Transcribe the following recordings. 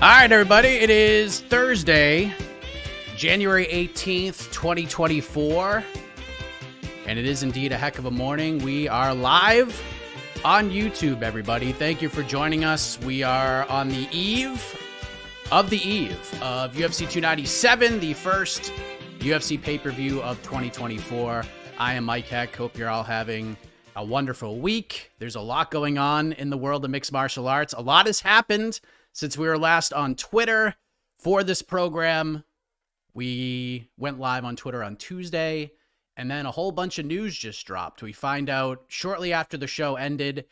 All right, everybody. It is Thursday, January 18th, 2024. And it is indeed a heck of a morning. We are live on YouTube, everybody. Thank you for joining us. We are on the eve of UFC 297, the first UFC pay-per-view of 2024. I am Mike Heck. Hope you're all having a wonderful week. There's a lot going on in the world of mixed martial arts. A lot has happened since we were last on Twitter for this program. We went live on Twitter on Tuesday, and then a whole bunch of news just dropped. We find out shortly after the show ended,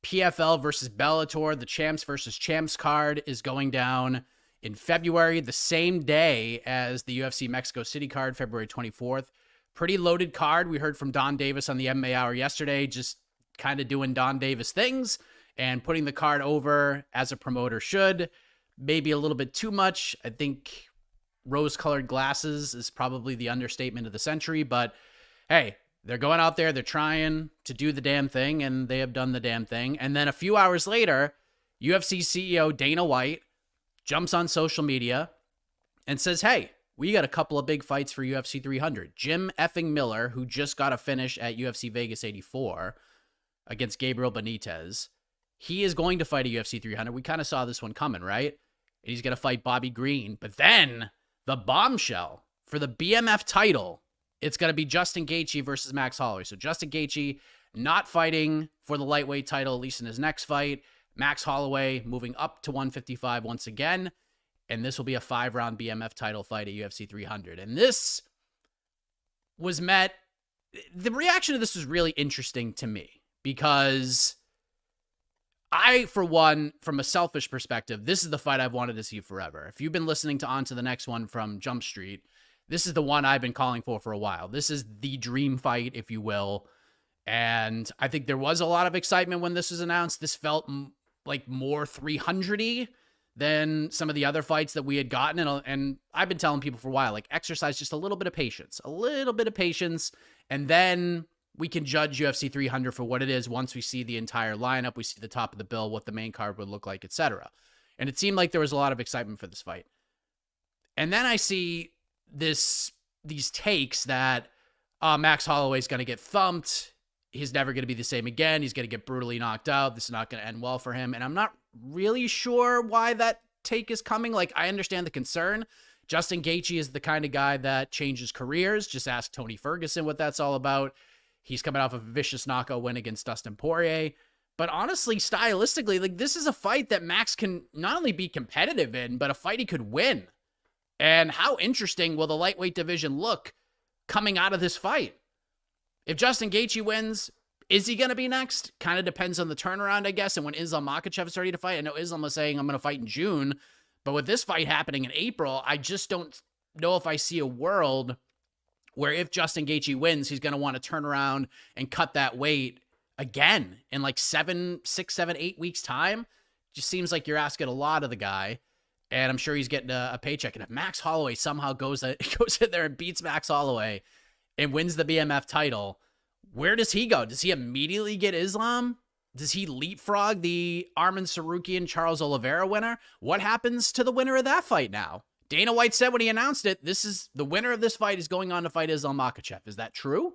PFL versus Bellator, the champs versus champs card, is going down in February, the same day as the UFC Mexico City card, February 24th. Pretty loaded card. We heard from Don Davis on the MMA Hour yesterday, just kind of doing Don Davis things and putting the card over as a promoter should. Maybe a little bit too much. I think rose-colored glasses is probably the understatement of the century, but hey, they're going out there, they're trying to do the damn thing, and they have done the damn thing. And then a few hours later, UFC CEO Dana White jumps on social media and says, hey, we got a couple of big fights for UFC 300. Jim effing Miller, who just got a finish at UFC Vegas 84 against Gabriel Benitez, he is going to fight at UFC 300. We kind of saw this one coming, right? And he's going to fight Bobby Green. But then the bombshell for the BMF title, it's going to be Justin Gaethje versus Max Holloway. So Justin Gaethje not fighting for the lightweight title, at least in his next fight. Max Holloway moving up to 155 once again. And this will be a 5-round BMF title fight at UFC 300. And this was met... The reaction to this was really interesting to me because I, for one, from a selfish perspective, this is the fight I've wanted to see forever. If you've been listening to On to the Next One from Jump Street, this is the one I've been calling for a while. This is the dream fight, if you will. And I think there was a lot of excitement when this was announced. This felt like more 300-y than some of the other fights that we had gotten. And I've been telling people for a while, like, exercise just a little bit of patience. And then we can judge UFC 300 for what it is once we see the entire lineup, we see the top of the bill, what the main card would look like, etc. And it seemed like there was a lot of excitement for this fight. And then I see these takes that Max Holloway's going to get thumped. He's never going to be the same again. He's going to get brutally knocked out. This is not going to end well for him. And I'm not really sure why that take is coming. Like, I understand the concern. Justin Gaethje is the kind of guy that changes careers. Just ask Tony Ferguson what that's all about. He's coming off of a vicious knockout win against Dustin Poirier. But honestly, stylistically, like, this is a fight that Max can not only be competitive in, but a fight he could win. And how interesting will the lightweight division look coming out of this fight? If Justin Gaethje wins, is he going to be next? Kind of depends on the turnaround, I guess, and when Islam Makhachev is ready to fight. I know Islam was saying, I'm going to fight in June. But with this fight happening in April, I just don't know if I see a world where if Justin Gaethje wins, he's going to want to turn around and cut that weight again in like 6, 7, 8 weeks time. Just seems like you're asking a lot of the guy, and I'm sure he's getting a paycheck. And if Max Holloway somehow goes in there and beats Max Holloway and wins the BMF title, where does he go? Does he immediately get Islam? Does he leapfrog the Arman Sarukian Charles Oliveira winner? What happens to the winner of that fight now? Dana White said when he announced it, this is the winner of this fight is going on to fight Islam Makhachev. Is that true?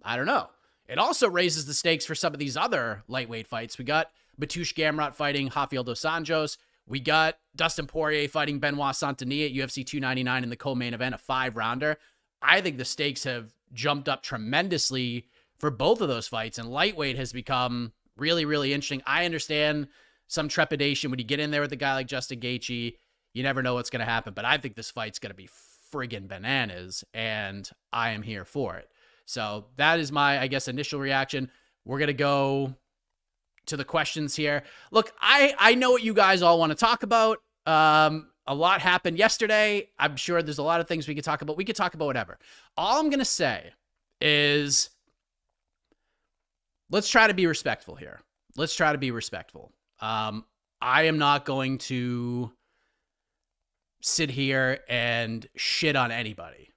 I don't know. It also raises the stakes for some of these other lightweight fights. We got Mateusz Gamrot fighting Rafael dos Anjos. We got Dustin Poirier fighting Benoit Saint-Denis at UFC 299 in the co-main event, a 5-rounder. I think the stakes have jumped up tremendously for both of those fights, and lightweight has become really, really interesting. I understand some trepidation when you get in there with a guy like Justin Gaethje. You never know what's going to happen, but I think this fight's going to be friggin' bananas, and I am here for it. So that is my, I guess, initial reaction. We're going to go to the questions here. Look, I know what you guys all want to talk about. A lot happened yesterday. I'm sure there's a lot of things we could talk about. We could talk about whatever. All I'm going to say is let's try to be respectful here. Let's try to be respectful. I am not going to sit here and shit on anybody.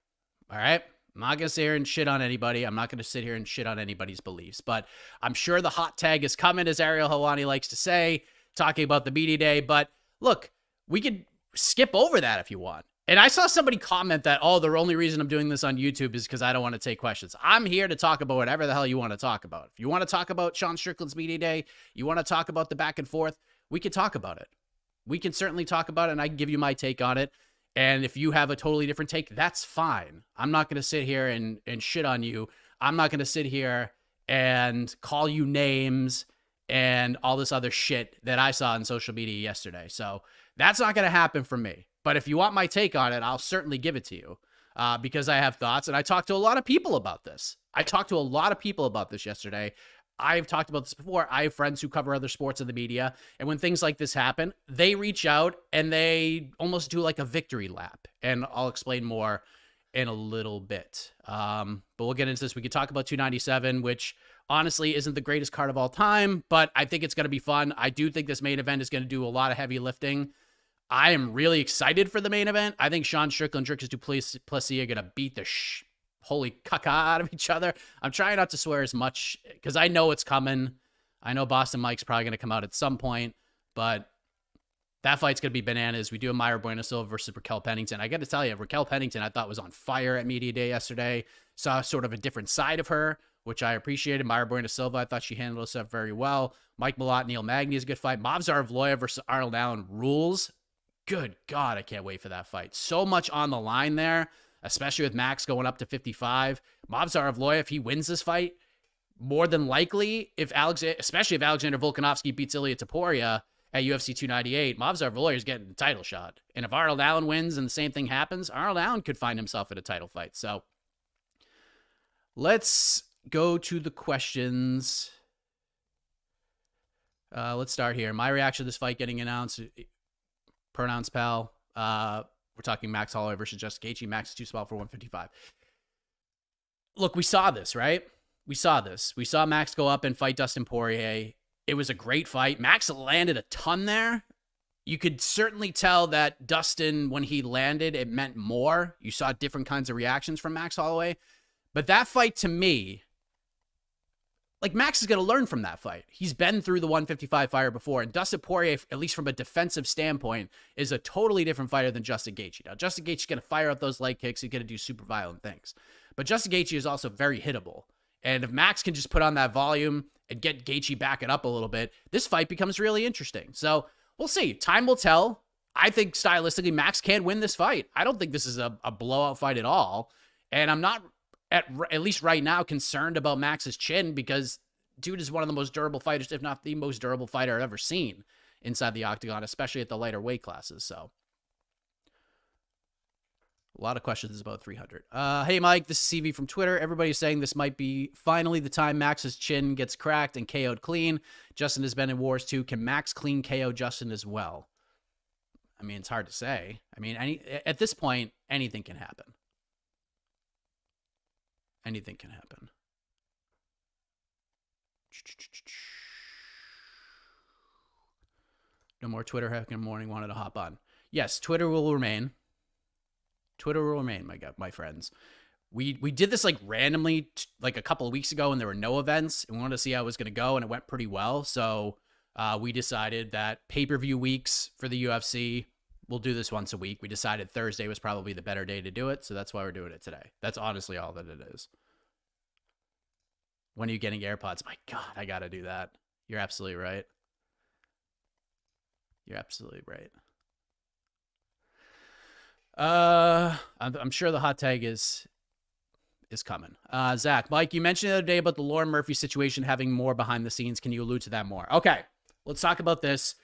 All right? I'm not going to sit here and shit on anybody. I'm not going to sit here and shit on anybody's beliefs. But I'm sure the hot tag is coming, as Ariel Helwani likes to say, talking about the media day. But look, we could skip over that if you want. And I saw somebody comment that, oh, the only reason I'm doing this on YouTube is because I don't want to take questions. I'm here to talk about whatever the hell you want to talk about. If you want to talk about Sean Strickland's media day, you want to talk about the back and forth, we can talk about it. We can certainly talk about it, and I can give you my take on it. And if you have a totally different take, that's fine. I'm not going to sit here and shit on you. I'm not going to sit here and call you names and all this other shit that I saw on social media yesterday. So that's not going to happen for me. But if you want my take on it, I'll certainly give it to you because I have thoughts. And I talked to a lot of people about this. Yesterday. I've talked about this before. I have friends who cover other sports in the media. And when things like this happen, they reach out and they almost do like a victory lap. And I'll explain more in a little bit. But we'll get into this. We could talk about 297, which honestly isn't the greatest card of all time, but I think it's going to be fun. I do think this main event is going to do a lot of heavy lifting. I am really excited for the main event. I think Sean Strickland and Dricus du Plessis are going to beat the holy caca out of each other. I'm trying not to swear as much because I know it's coming. I know Boston Mike's probably going to come out at some point, but that fight's going to be bananas. We do have Mayra Bueno Silva versus Raquel Pennington. I got to tell you, Raquel Pennington I thought was on fire at Media Day yesterday. Saw sort of a different side of her, which I appreciated. Mayra Bueno Silva, I thought she handled herself very well. Mike Malott, Neil Magny is a good fight. Movsar Evloev versus Ariel Allen rules. Good God, I can't wait for that fight. So much on the line there, especially with Max going up to 55. Movsar Evloev, if he wins this fight, more than likely, especially if Alexander Volkanovski beats Ilia Topuria at UFC 298, Movsar Evloev is getting the title shot. And if Ariel Allen wins and the same thing happens, Ariel Allen could find himself in a title fight. So let's go to the questions. Let's start here. My reaction to this fight getting announced. Pronouns, pal. We're talking Max Holloway versus Justin Gaethje. Max is too small for 155. Look, we saw this, right? We saw this. We saw Max go up and fight Dustin Poirier. It was a great fight. Max landed a ton there. You could certainly tell that Dustin, when he landed, it meant more. You saw different kinds of reactions from Max Holloway. But that fight, to me, like, Max is going to learn from that fight. He's been through the 155 fire before, and Dustin Poirier, at least from a defensive standpoint, is a totally different fighter than Justin Gaethje. Now, Justin Gaethje is going to fire out those leg kicks. He's going to do super violent things. But Justin Gaethje is also very hittable. And if Max can just put on that volume and get Gaethje backing up a little bit, this fight becomes really interesting. So we'll see. Time will tell. I think stylistically, Max can win this fight. I don't think this is a blowout fight at all. And I'm not, at least right now, concerned about Max's chin because dude is one of the most durable fighters, if not the most durable fighter I've ever seen inside the octagon, especially at the lighter weight classes. So a lot of questions about 300. Hey, Mike, this is CV from Twitter. Everybody's saying this might be finally the time Max's chin gets cracked and KO'd clean. Justin has been in wars too. Can Max clean KO Justin as well? I mean, it's hard to say. I mean, at this point, anything can happen. Anything can happen. No more Twitter heck in the morning. Wanted to hop on. Yes, Twitter will remain. Twitter will remain, my friends. We did this like randomly like a couple of weeks ago when there were no events and we wanted to see how it was going to go, and it went pretty well. So we decided that pay-per-view weeks for the UFC, we'll do this once a week. We decided Thursday was probably the better day to do it, so that's why we're doing it today. That's honestly all that it is. When are you getting AirPods? My God, I got to do that. You're absolutely right. You're absolutely right. I'm sure the hot tag is coming. Zach, Mike, you mentioned the other day about the Lauren Murphy situation having more behind the scenes. Can you allude to that more? Okay, let's talk about this.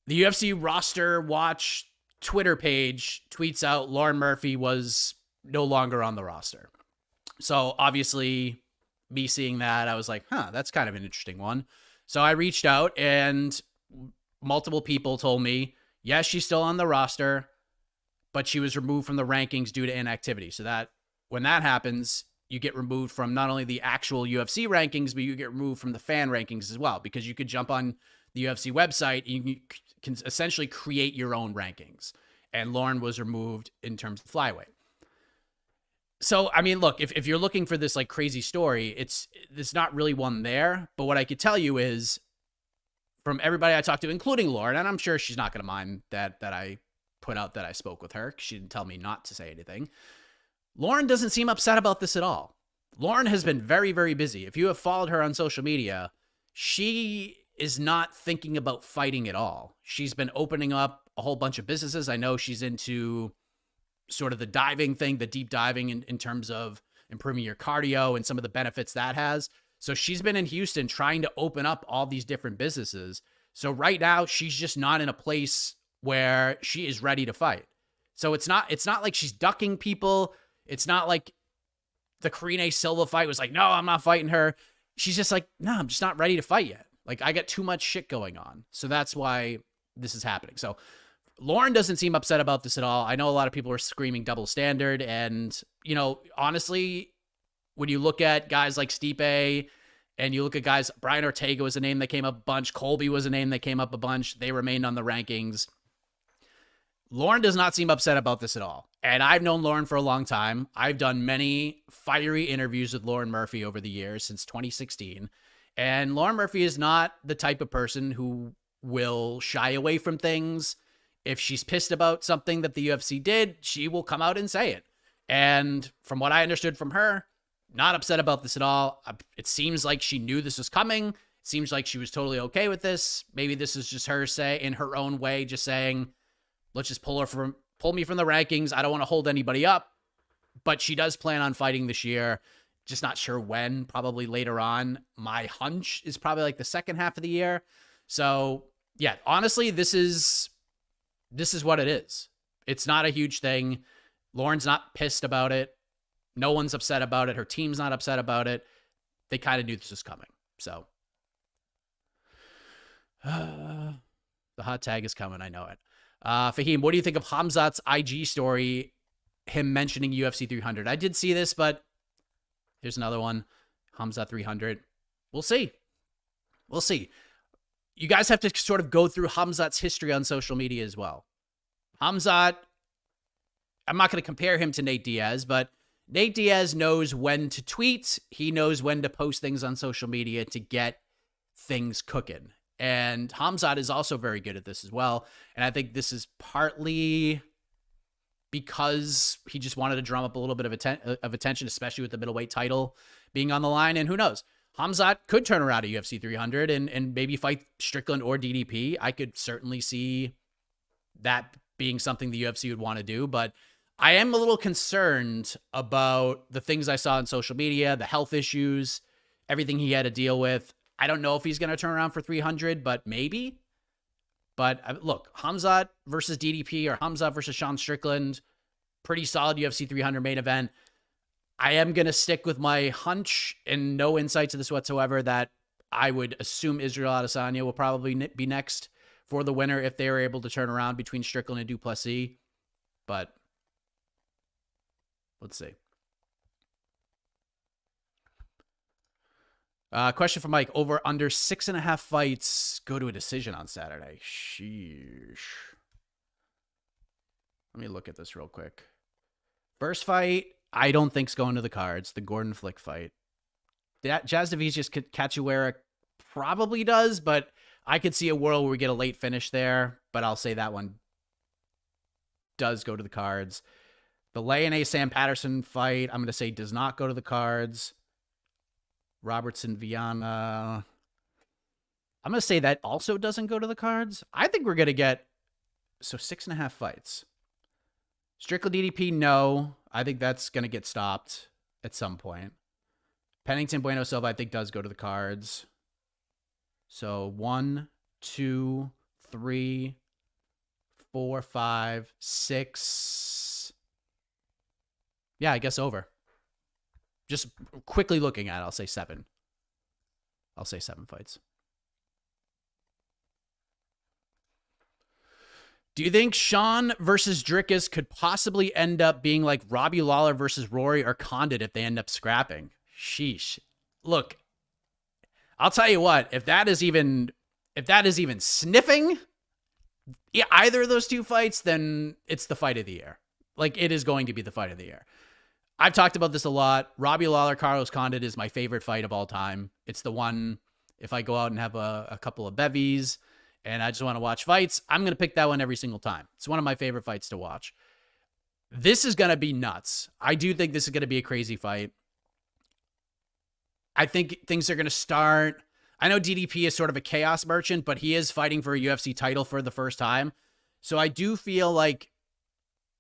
The UFC roster watch Twitter page tweets out Lauren Murphy was no longer on the roster. So obviously, me seeing that, I was like, that's kind of an interesting one. So I reached out and multiple people told me, yes, she's still on the roster, but she was removed from the rankings due to inactivity. So that when that happens, you get removed from not only the actual UFC rankings, but you get removed from the fan rankings as well, because you could jump on the UFC website and you can essentially create your own rankings. And Lauren was removed in terms of flyweight. So, I mean, look, if you're looking for this like crazy story, there's not really one there. But what I could tell you is, from everybody I talked to, including Lauren, and I'm sure she's not going to mind that I put out that I spoke with her. She didn't tell me not to say anything. Lauren doesn't seem upset about this at all. Lauren has been very, very busy. If you have followed her on social media, she is not thinking about fighting at all. She's been opening up a whole bunch of businesses. I know she's into sort of the diving thing, the deep diving in terms of improving your cardio and some of the benefits that has. So she's been in Houston trying to open up all these different businesses. So right now she's just not in a place where she is ready to fight. So it's not like she's ducking people. It's not like the Karine Silva fight was like, no, I'm not fighting her. She's just like, no, I'm just not ready to fight yet. Like, I got too much shit going on. So that's why this is happening. So Lauren doesn't seem upset about this at all. I know a lot of people are screaming double standard. And, you know, honestly, when you look at guys like Stipe and you look at guys, Brian Ortega was a name that came up a bunch. Colby was a name that came up a bunch. They remained on the rankings. Lauren does not seem upset about this at all. And I've known Lauren for a long time. I've done many fiery interviews with Lauren Murphy over the years since 2016. And Lauren Murphy is not the type of person who will shy away from things. If she's pissed about something that the UFC did, she will come out and say it. And from what I understood from her, not upset about this at all. It seems like she knew this was coming. It seems like she was totally okay with this. Maybe this is just her in her own way, just saying, let's just pull me from the rankings. I don't want to hold anybody up. But she does plan on fighting this year. Just not sure when, probably later on. My hunch is probably like the second half of the year. So yeah, honestly, this is what it is. It's not a huge thing. Lauren's not pissed about it. No one's upset about it. Her team's not upset about it. They kind of knew this was coming. So the hot tag is coming. I know it. Fahim, what do you think of Khamzat's IG story, him mentioning UFC 300? I did see this, but here's another one. Khamzat 300. We'll see. We'll see. You guys have to sort of go through Khamzat's history on social media as well. Khamzat, I'm not going to compare him to Nate Diaz, but Nate Diaz knows when to tweet. He knows when to post things on social media to get things cooking. And Khamzat is also very good at this as well. And I think this is partly because he just wanted to drum up a little bit of attention, especially with the middleweight title being on the line. And who knows? Khamzat could turn around at UFC 300 and maybe fight Strickland or DDP. I could certainly see that being something the UFC would want to do. But I am a little concerned about the things I saw on social media, the health issues, everything he had to deal with. I don't know if he's going to turn around for 300, but maybe. But look, Khamzat versus DDP or Khamzat versus Sean Strickland, pretty solid UFC 300 main event. I am going to stick with my hunch and no insight to this whatsoever that I would assume Israel Adesanya will probably be next for the winner if they were able to turn around between Strickland and Du Plessis. But let's see. Question for Mike. Over under 6.5 fights go to a decision on Saturday. Sheesh. Let me look at this real quick. First fight, I don't think's going to the cards. The Gordon Flick fight. That Jasudavicius Cachoeira probably does, but I could see a world where we get a late finish there. But I'll say that one does go to the cards. The Leone Sam Patterson fight, I'm going to say does not go to the cards. Robertson Viana, I'm going to say that also doesn't go to the cards. I think we're going to get, 6.5 fights. Strickland DDP, no. I think that's going to get stopped at some point. Pennington Bueno Silva, I think, does go to the cards. So 1, 2, 3, 4, 5, 6. Yeah, I guess over. Just quickly looking at it, I'll say 7. I'll say 7 fights. Do you think Sean versus Dricus could possibly end up being like Robbie Lawler versus Rory or Condit if they end up scrapping? Sheesh. Look, I'll tell you what, if that is even sniffing either of those two fights, then it's the fight of the year. Like, it is going to be the fight of the year. I've talked about this a lot. Robbie Lawler, Carlos Condit is my favorite fight of all time. It's the one if I go out and have a couple of bevies and I just want to watch fights, I'm going to pick that one every single time. It's one of my favorite fights to watch. This is going to be nuts. I do think this is going to be a crazy fight. I think things are going to start. I know DDP is sort of a chaos merchant, but he is fighting for a UFC title for the first time. So I do feel like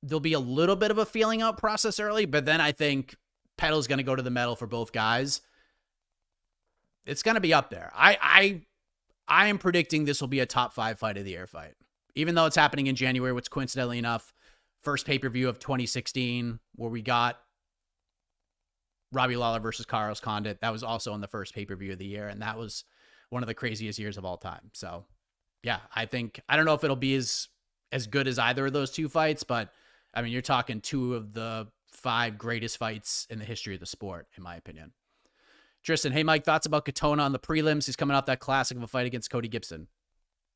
there'll be a little bit of a feeling out process early, but then I think pedal's going to go to the metal for both guys. It's going to be up there. I am predicting this will be a top 5 fight of the year fight. Even though it's happening in January, which coincidentally enough, first pay-per-view of 2016, where we got Robbie Lawler versus Carlos Condit. That was also on the first pay-per-view of the year, and that was one of the craziest years of all time. So, yeah, I don't know if it'll be as good as either of those two fights, but, I mean, you're talking 2 of the 5 greatest fights in the history of the sport, in my opinion. Tristan, hey, Mike, thoughts about Katona on the prelims? He's coming off that classic of a fight against Cody Gibson.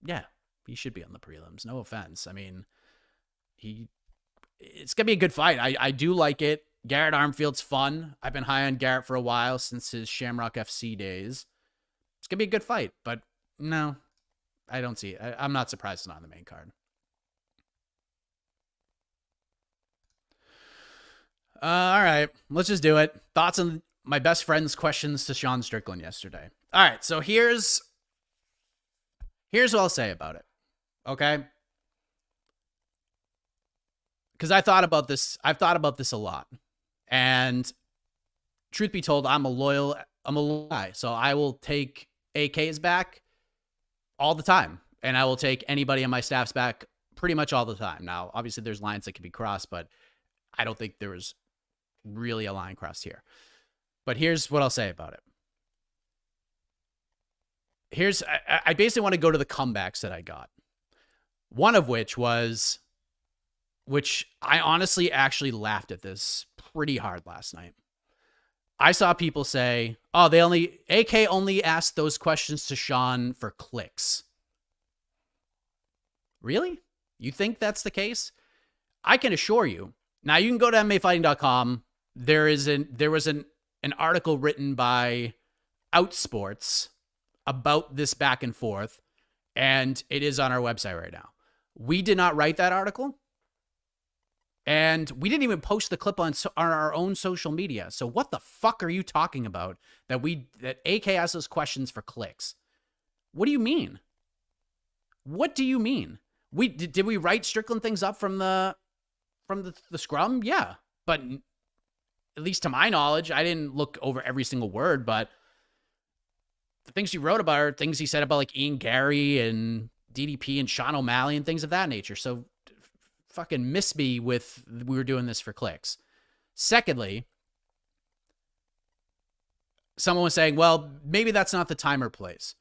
Yeah, he should be on the prelims. No offense. I mean, it's going to be a good fight. I do like it. Garrett Armfield's fun. I've been high on Garrett for a while since his Shamrock FC days. It's going to be a good fight, but no, I don't see it. I'm not surprised it's not on the main card. All right, let's just do it. Thoughts on my best friend's questions to Sean Strickland yesterday. All right, so here's what I'll say about it, okay? Because I've thought about this a lot. And truth be told, I'm a loyal guy. So I will take AK's back all the time. And I will take anybody on my staff's back pretty much all the time. Now, obviously, there's lines that can be crossed, but I don't think there was really a line crossed here. But here's what I'll say about it. I basically want to go to the comebacks that I got. One of which I honestly actually laughed at this pretty hard last night. I saw people say, oh, AK only asked those questions to Sean for clicks. Really? You think that's the case? I can assure you. Now you can go to MMAfighting.com. There was an article written by Outsports about this back and forth, and it is on our website right now. We did not write that article. And we didn't even post the clip on our own social media. So what the fuck are you talking about that AK asked those questions for clicks? What do you mean? What do you mean? Did we write Strickland things up from the scrum? Yeah. But at least to my knowledge, I didn't look over every single word, but the things he wrote about are things he said about like Ian Gary and DDP and Sean O'Malley and things of that nature. So fucking miss me with we were doing this for clicks. Secondly, someone was saying, well, maybe that's not the time or place.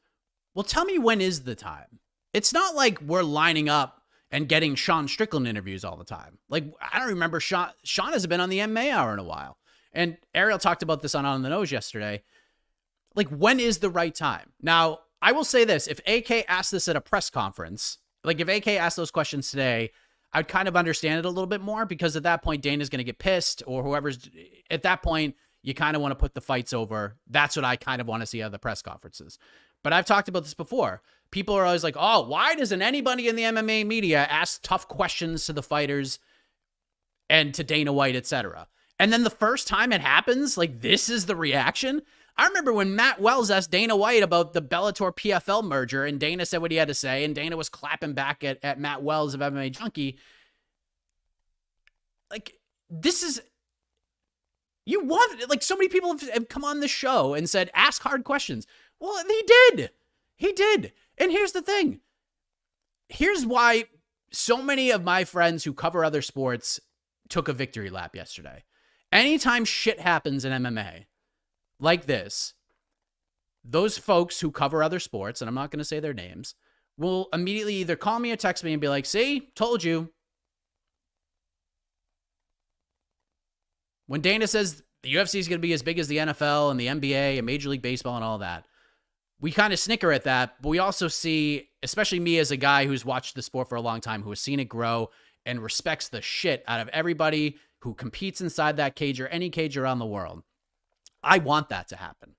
Well, tell me when is the time? It's not like we're lining up and getting Sean Strickland interviews all the time. Like, I don't remember Sean hasn't been on the MMA Hour in a while. And Ariel talked about this on the Nose yesterday. Like, when is the right time? Now, I will say this. If AK asked this at a press conference, like if AK asked those questions today, I'd kind of understand it a little bit more, because at that point, Dana's going to get pissed, or whoever's at that point, you kind of want to put the fights over. That's what I kind of want to see out of the press conferences. But I've talked about this before. People are always like, oh, why doesn't anybody in the MMA media ask tough questions to the fighters and to Dana White, etc.? And then the first time it happens, like, this is the reaction. I remember when Matt Wells asked Dana White about the Bellator PFL merger, and Dana said what he had to say, and Dana was clapping back at Matt Wells of MMA Junkie. Like, this is... You want... Like, so many people have come on this show and said, ask hard questions. Well, he did. He did. And here's the thing. Here's why so many of my friends who cover other sports took a victory lap yesterday. Anytime shit happens in MMA... like this, those folks who cover other sports, and I'm not going to say their names, will immediately either call me or text me and be like, see, told you. When Dana says the UFC is going to be as big as the NFL and the NBA and Major League Baseball and all that, we kind of snicker at that, but we also see, especially me as a guy who's watched the sport for a long time, who has seen it grow and respects the shit out of everybody who competes inside that cage or any cage around the world. I want that to happen.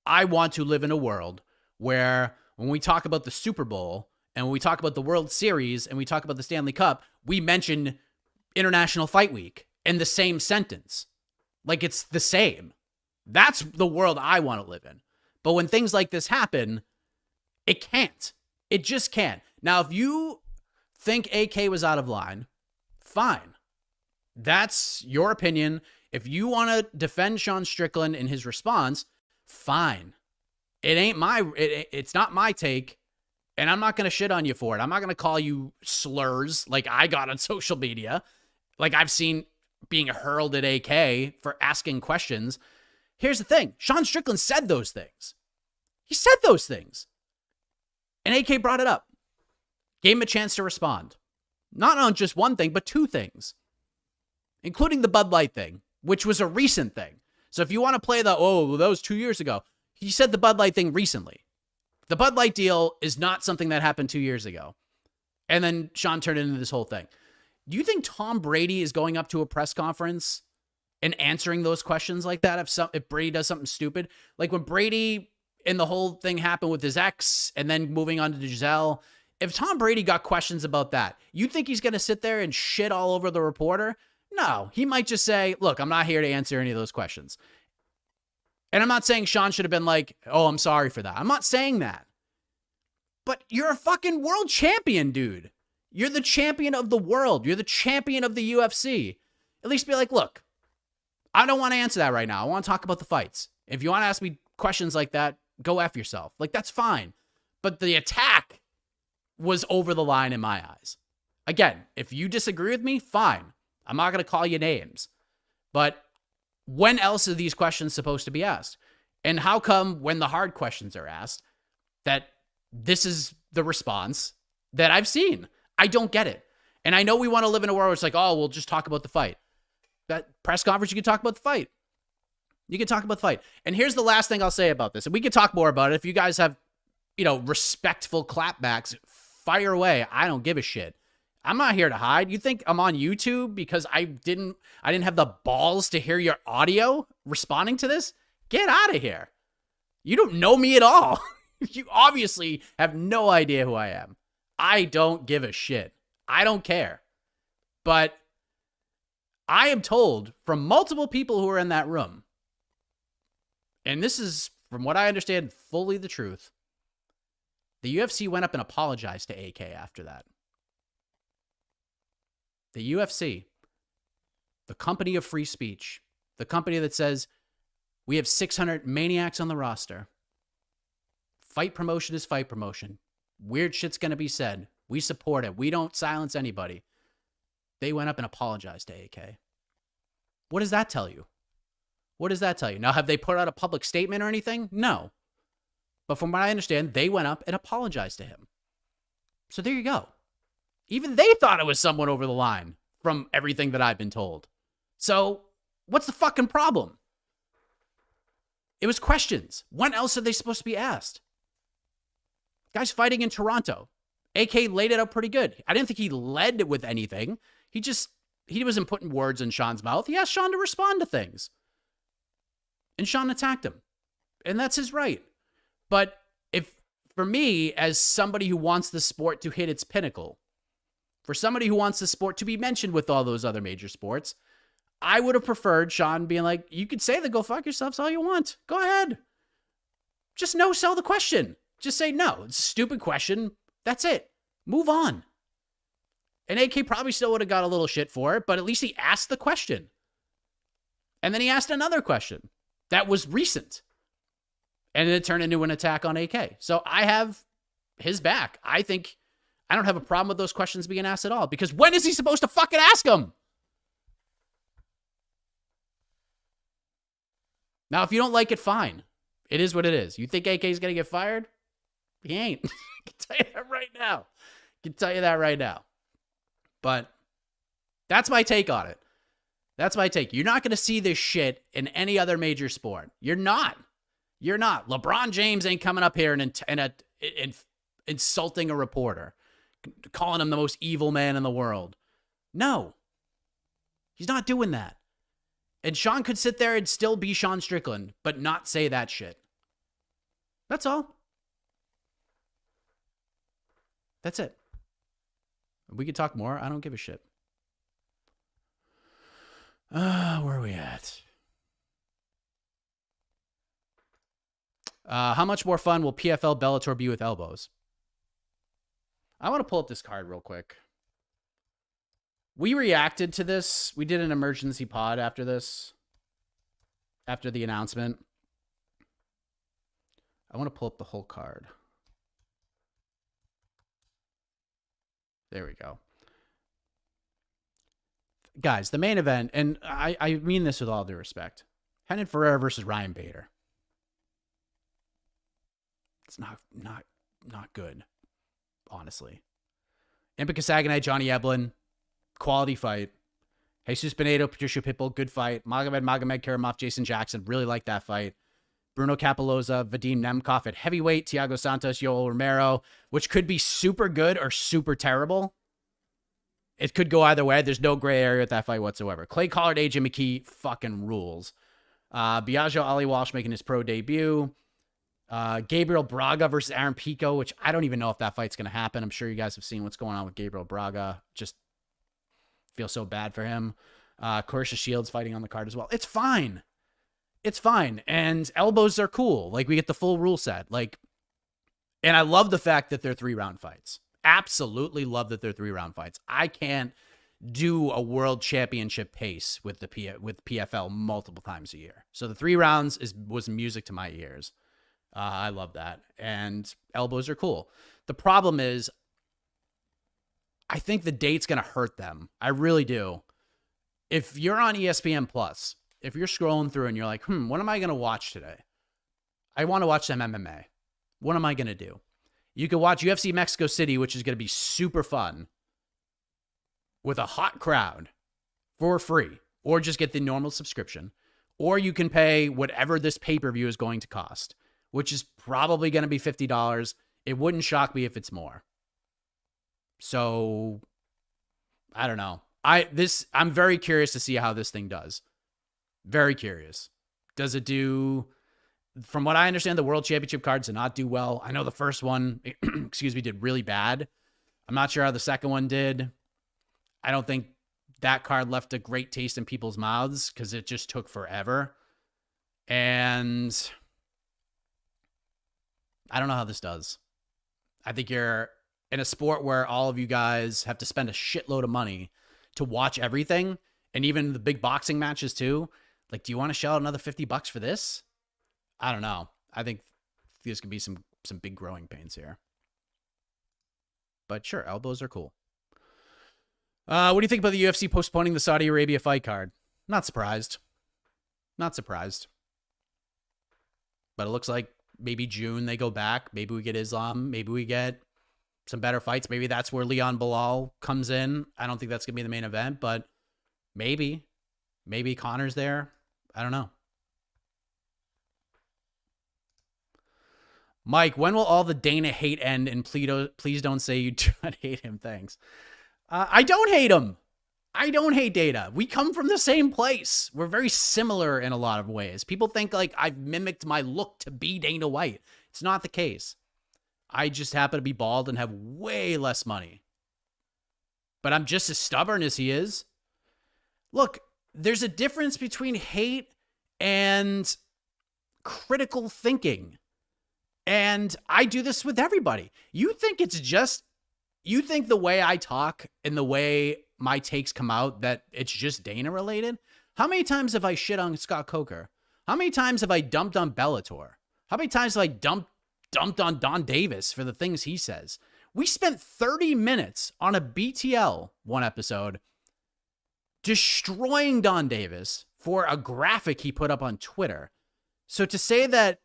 I want to live in a world where when we talk about the Super Bowl and when we talk about the World Series and we talk about the Stanley Cup, we mention International Fight Week in the same sentence. Like it's the same. That's the world I want to live in. But when things like this happen, it can't. It just can't. Now, if you think AK was out of line, fine. That's your opinion. If you want to defend Sean Strickland in his response, fine. It's not my take, and I'm not going to shit on you for it. I'm not going to call you slurs like I got on social media, like I've seen being hurled at AK for asking questions. Here's the thing. Sean Strickland said those things. He said those things. And AK brought it up. Gave him a chance to respond. Not on just one thing, but two things. Including the Bud Light thing, which was a recent thing. So if you want to play that was 2 years ago. He said the Bud Light thing recently. The Bud Light deal is not something that happened 2 years ago. And then Sean turned it into this whole thing. Do you think Tom Brady is going up to a press conference and answering those questions like that if Brady does something stupid? Like when Brady and the whole thing happened with his ex and then moving on to Giselle, if Tom Brady got questions about that, you think he's going to sit there and shit all over the reporter? No, he might just say, look, I'm not here to answer any of those questions. And I'm not saying Sean should have been like, oh, I'm sorry for that. I'm not saying that. But you're a fucking world champion, dude. You're the champion of the world. You're the champion of the UFC. At least be like, look, I don't want to answer that right now. I want to talk about the fights. If you want to ask me questions like that, go F yourself. Like, that's fine. But the attack was over the line in my eyes. Again, if you disagree with me, fine. I'm not going to call you names. But when else are these questions supposed to be asked? And how come when the hard questions are asked that this is the response that I've seen? I don't get it. And I know we want to live in a world where it's like, oh, we'll just talk about the fight. That press conference, you can talk about the fight. You can talk about the fight. And here's the last thing I'll say about this. And we can talk more about it. If you guys have, respectful clapbacks, fire away. I don't give a shit. I'm not here to hide. You think I'm on YouTube because I didn't have the balls to hear your audio responding to this? Get out of here. You don't know me at all. You obviously have no idea who I am. I don't give a shit. I don't care. But I am told from multiple people who are in that room, and this is, from what I understand, fully the truth, the UFC went up and apologized to AK after that. The UFC, the company of free speech, the company that says we have 600 maniacs on the roster. Fight promotion is fight promotion. Weird shit's going to be said. We support it. We don't silence anybody. They went up and apologized to AK. What does that tell you? What does that tell you? Now, have they put out a public statement or anything? No. But from what I understand, they went up and apologized to him. So there you go. Even they thought it was someone over the line from everything that I've been told. So what's the fucking problem? It was questions. When else are they supposed to be asked? Guy's fighting in Toronto. AK laid it out pretty good. I didn't think he led with anything. He wasn't putting words in Sean's mouth. He asked Sean to respond to things. And Sean attacked him. And that's his right. But for me, as somebody who wants the sport to hit its pinnacle, for somebody who wants the sport to be mentioned with all those other major sports, I would have preferred Sean being like, you could say the go fuck yourselves all you want. Go ahead. Just no sell the question. Just say no. It's a stupid question. That's it. Move on. And AK probably still would have got a little shit for it, but at least he asked the question. And then he asked another question that was recent. And it turned into an attack on AK. So I have his back. I don't have a problem with those questions being asked at all, because when is he supposed to fucking ask them? Now, if you don't like it, fine. It is what it is. You think AK is going to get fired? He ain't. I can tell you that right now. But that's my take on it. That's my take. You're not going to see this shit in any other major sport. You're not. LeBron James ain't coming up here and insulting a reporter, calling him the most evil man in the world. No. He's not doing that. And Sean could sit there and still be Sean Strickland, but not say that shit. That's all. That's it. We could talk more. I don't give a shit. Where are we at? How much more fun will PFL Bellator be with elbows? I want to pull up this card real quick. We reacted to this. We did an emergency pod after this. After the announcement. I want to pull up the whole card. There we go. Guys, the main event, and I mean this with all due respect. Henan Ferreira versus Ryan Bader. It's not good, honestly. Impa Kasaganay, Johnny Eblin, quality fight. Jesus Pinedo, Patricio Pitbull, good fight. Magomed Karamov, Jason Jackson, really like that fight. Bruno Capoloza, Vadim Nemkov at heavyweight. Thiago Santos, Yoel Romero, which could be super good or super terrible. It could go either way. There's no gray area with that fight whatsoever. Clay Collard, AJ McKee, fucking rules. Biagio Ali Walsh making his pro debut. Gabriel Braga versus Aaron Pico, which I don't even know if that fight's going to happen. I'm sure you guys have seen what's going on with Gabriel Braga. Just feel so bad for him. Clarissa Shields fighting on the card as well. It's fine. It's fine. And elbows are cool. Like, we get the full rule set. Like, and I love the fact that they're 3-round fights. Absolutely love that they're 3-round fights. I can't do a world championship pace with with PFL multiple times a year. So the 3 rounds was music to my ears. I love that. And elbows are cool. The problem is, I think the date's going to hurt them. I really do. If you're on ESPN Plus, if you're scrolling through and you're like, what am I going to watch today? I want to watch some MMA. What am I going to do? You can watch UFC Mexico City, which is going to be super fun with a hot crowd for free, or just get the normal subscription, or you can pay whatever this pay-per-view is going to cost, which is probably going to be $50. It wouldn't shock me if it's more. So I don't know. I'm very curious to see how this thing does. Very curious. Does it do, from what I understand, the World Championship cards did not do well. I know the first one, did really bad. I'm not sure how the second one did. I don't think that card left a great taste in people's mouths because it just took forever. And I don't know how this does. I think you're in a sport where all of you guys have to spend a shitload of money to watch everything, and even the big boxing matches too. Like, do you want to shell out another $50 for this? I don't know. I think there's gonna be some big growing pains here. But sure, elbows are cool. What do you think about the UFC postponing the Saudi Arabia fight card? Not surprised. Not surprised. But it looks like maybe June they go back. Maybe we get Islam. Maybe we get some better fights. Maybe that's where Leon Belal comes in. I don't think that's going to be the main event, but maybe. Maybe Conor's there. I don't know. Mike, when will all the Dana hate end? And please don't say you do not hate him. Thanks. I don't hate him. I don't hate Dana. We come from the same place. We're very similar in a lot of ways. People think like I've mimicked my look to be Dana White. It's not the case. I just happen to be bald and have way less money. But I'm just as stubborn as he is. Look, there's a difference between hate and critical thinking. And I do this with everybody. You think the way I talk and the way my takes come out, that it's just Dana related? How many times have I shit on Scott Coker? How many times have I dumped on Bellator? How many times have I dumped on Don Davis for the things he says? We spent 30 minutes on a BTL one episode destroying Don Davis for a graphic he put up on Twitter. So to say that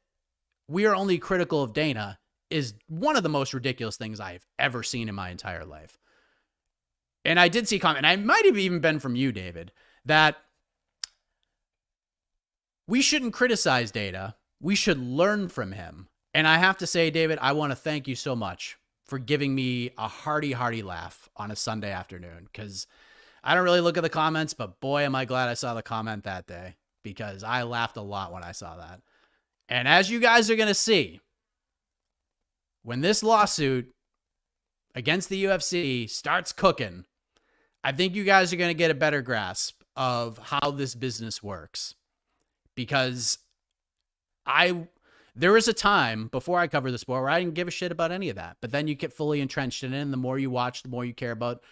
we are only critical of Dana is one of the most ridiculous things I've ever seen in my entire life. And I did see a comment, and I might have even been from you, David, that we shouldn't criticize Dana. We should learn from him. And I have to say, David, I want to thank you so much for giving me a hearty laugh on a Sunday afternoon, because I don't really look at the comments, but boy, am I glad I saw the comment that day, because I laughed a lot when I saw that. And as you guys are going to see, when this lawsuit against the UFC starts cooking, I think you guys are going to get a better grasp of how this business works. Because there was a time before I covered the sport where I didn't give a shit about any of that. But then you get fully entrenched in it, and the more you watch, the more you care about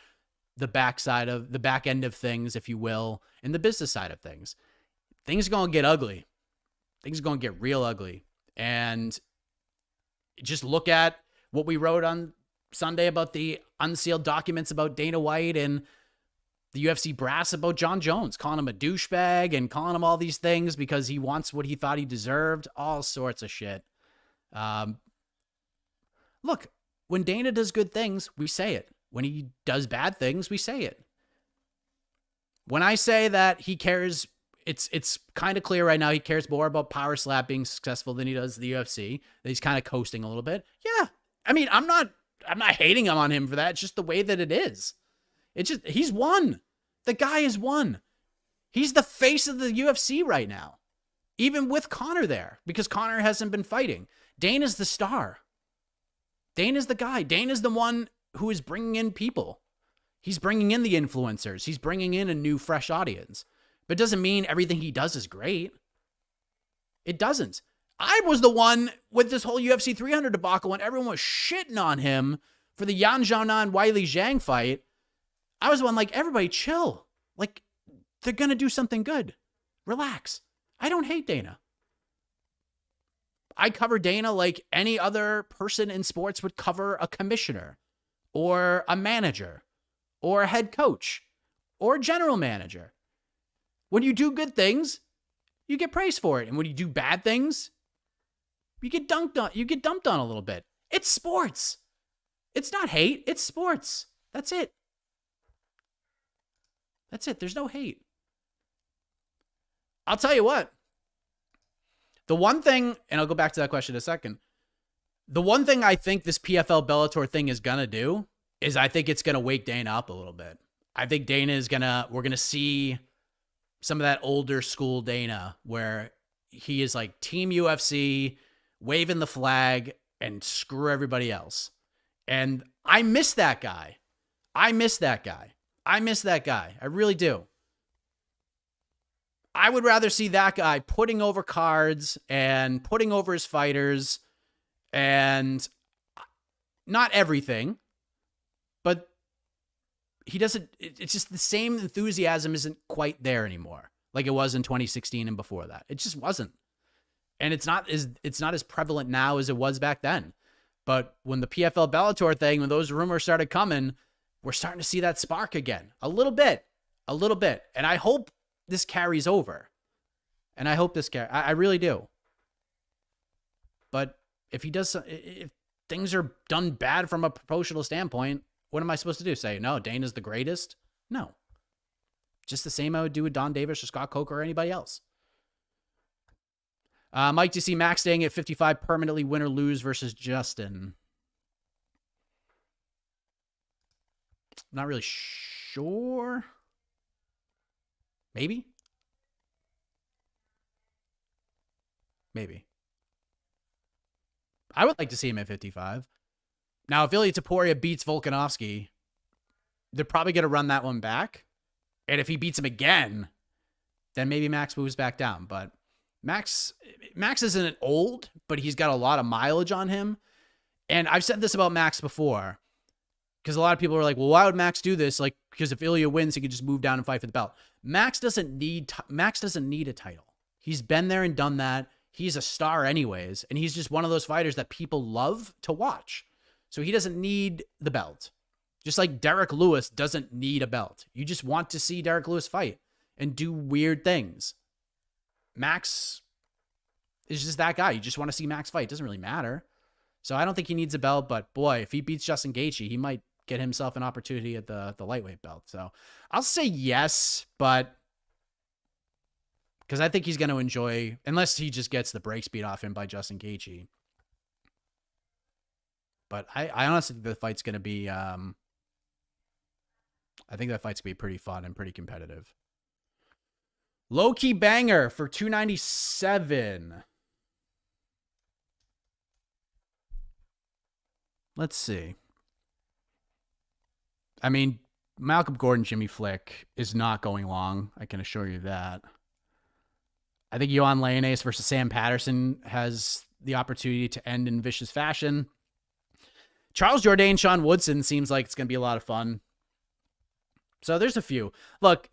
the back end of things, if you will, and the business side of things. Things are going to get ugly. Things are going to get real ugly. And just look at what we wrote on Sunday about the unsealed documents about Dana White and the UFC brass about John Jones, calling him a douchebag and calling him all these things because he wants what he thought he deserved. All sorts of shit. Look, when Dana does good things, we say it. When he does bad things, we say it. When I say that he cares, it's kind of clear right now he cares more about power slap being successful than he does the UFC. That he's kind of coasting a little bit. Yeah. I mean, I'm not hating him on him for that. It's just the way that it is. It's just, he's won. The guy has won. He's the face of the UFC right now. Even with Conor there, because Conor hasn't been fighting. Dana's the star. Dana's the guy. Dana's the one who is bringing in people. He's bringing in the influencers. He's bringing in a new, fresh audience. But it doesn't mean everything he does is great. It doesn't. I was the one with this whole UFC 300 debacle when everyone was shitting on him for the Yan Xiaonan Weili Zhang fight. I was the one like, everybody chill. Like, they're going to do something good. Relax. I don't hate Dana. I cover Dana like any other person in sports would cover a commissioner or a manager or a head coach or a general manager. When you do good things, you get praised for it. And when you do bad things, you get dumped on a little bit. It's sports. It's not hate. It's sports. That's it. That's it. There's no hate. I'll tell you what. The one thing, and I'll go back to that question in a second. The one thing I think this PFL Bellator thing is going to do is I think it's going to wake Dana up a little bit. I think we're going to see some of that older school Dana where he is like Team UFC, waving the flag and screw everybody else. And I miss that guy. I miss that guy. I really do. I would rather see that guy putting over cards and putting over his fighters and not everything, but he doesn't, it's just the same enthusiasm isn't quite there anymore like it was in 2016 and before that. It just wasn't. And it's not as prevalent now as it was back then. But when the PFL Bellator thing, when those rumors started coming, we're starting to see that spark again. A little bit. And I hope this carries over. I really do. But if things are done bad from a promotional standpoint, what am I supposed to do? Say, no, Dana's the greatest? No. Just the same I would do with Don Davis or Scott Coker or anybody else. Mike, do you see Max staying at 55 permanently, win or lose versus Justin? Not really sure. Maybe. I would like to see him at 55. Now, if Ilya Topuria beats Volkanovski, they're probably going to run that one back. And if he beats him again, then maybe Max moves back down. But Max isn't old, but he's got a lot of mileage on him. And I've said this about Max before, because a lot of people are like, well, why would Max do this? Like, because if Ilya wins, he could just move down and fight for the belt. Max doesn't need a title. He's been there and done that. He's a star anyways. And he's just one of those fighters that people love to watch. So he doesn't need the belt. Just like Derrick Lewis doesn't need a belt. You just want to see Derrick Lewis fight and do weird things. Max is just that guy. You just want to see Max fight. It doesn't really matter. So I don't think he needs a belt, but boy, if he beats Justin Gaethje, he might get himself an opportunity at the lightweight belt. So I'll say yes, but because I think he's going to enjoy, unless he just gets the brakes beat off him by Justin Gaethje. But I honestly think the fight's going to be, I think that fight's going to be pretty fun and pretty competitive. Low-key banger for 297. Let's see. I mean, Malcolm Gordon, Jimmy Flick is not going long. I can assure you that. I think Yohan Lainez versus Sam Patterson has the opportunity to end in vicious fashion. Charles Jourdain, Sean Woodson seems like it's going to be a lot of fun. So there's a few. Look,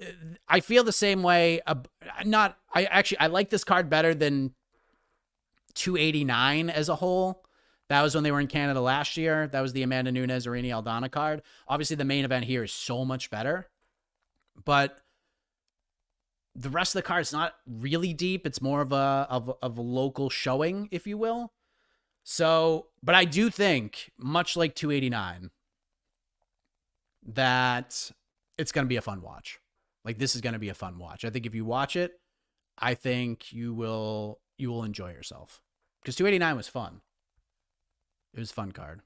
I feel the same way. I like this card better than 289 as a whole. That was when they were in Canada last year. That was the Amanda Nunes, Irene Aldana card. Obviously, the main event here is so much better. But the rest of the card is not really deep. It's more of a local showing, if you will. So, but I do think, much like 289, that it's going to be a fun watch. Like, this is going to be a fun watch. I think if you watch it, I think you will enjoy yourself. Because 289 was fun. It was a fun card.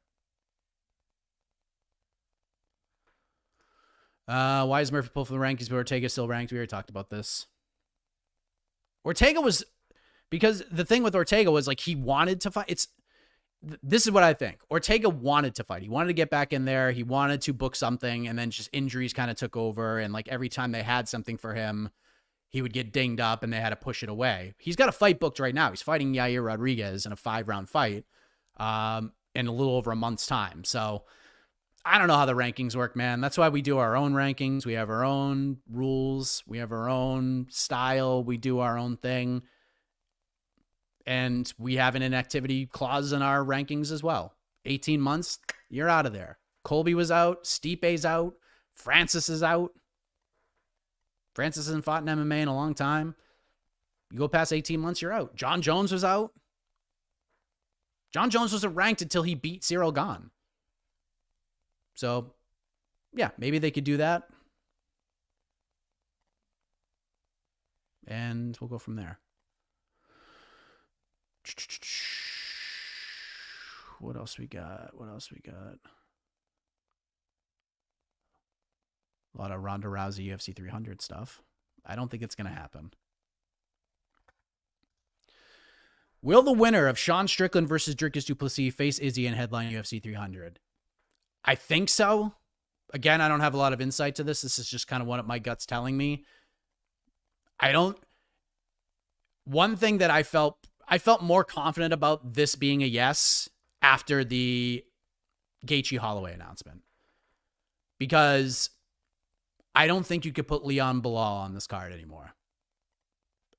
Why is Murphy pulled from the rankings, but Ortega still ranked? We already talked about this. Ortega was... Because the thing with Ortega was, like, he wanted to fight. This is what I think. Ortega wanted to fight. He wanted to get back in there. He wanted to book something, and then just injuries kind of took over. And, like, every time they had something for him, he would get dinged up, and they had to push it away. He's got a fight booked right now. He's fighting Yair Rodriguez in a 5-round fight in a little over a month's time. So I don't know how the rankings work, man. That's why we do our own rankings. We have our own rules. We have our own style. We do our own thing. And we have an inactivity clause in our rankings as well. 18 months, you're out of there. Colby was out. Stipe's out. Francis is out. Francis hasn't fought in MMA in a long time. You go past 18 months, you're out. John Jones was out. John Jones wasn't ranked until he beat Cyril Gane. So, yeah, maybe they could do that. And we'll go from there. What else we got? A lot of Ronda Rousey UFC 300 stuff. I don't think it's going to happen. Will the winner of Sean Strickland versus Dricus du Plessis face Izzy and headline UFC 300? I think so. Again, I don't have a lot of insight to this. This is just kind of what my gut's telling me. One thing that I felt more confident about this being a yes after the Gaethje Holloway announcement. Because I don't think you could put Leon Belal on this card anymore.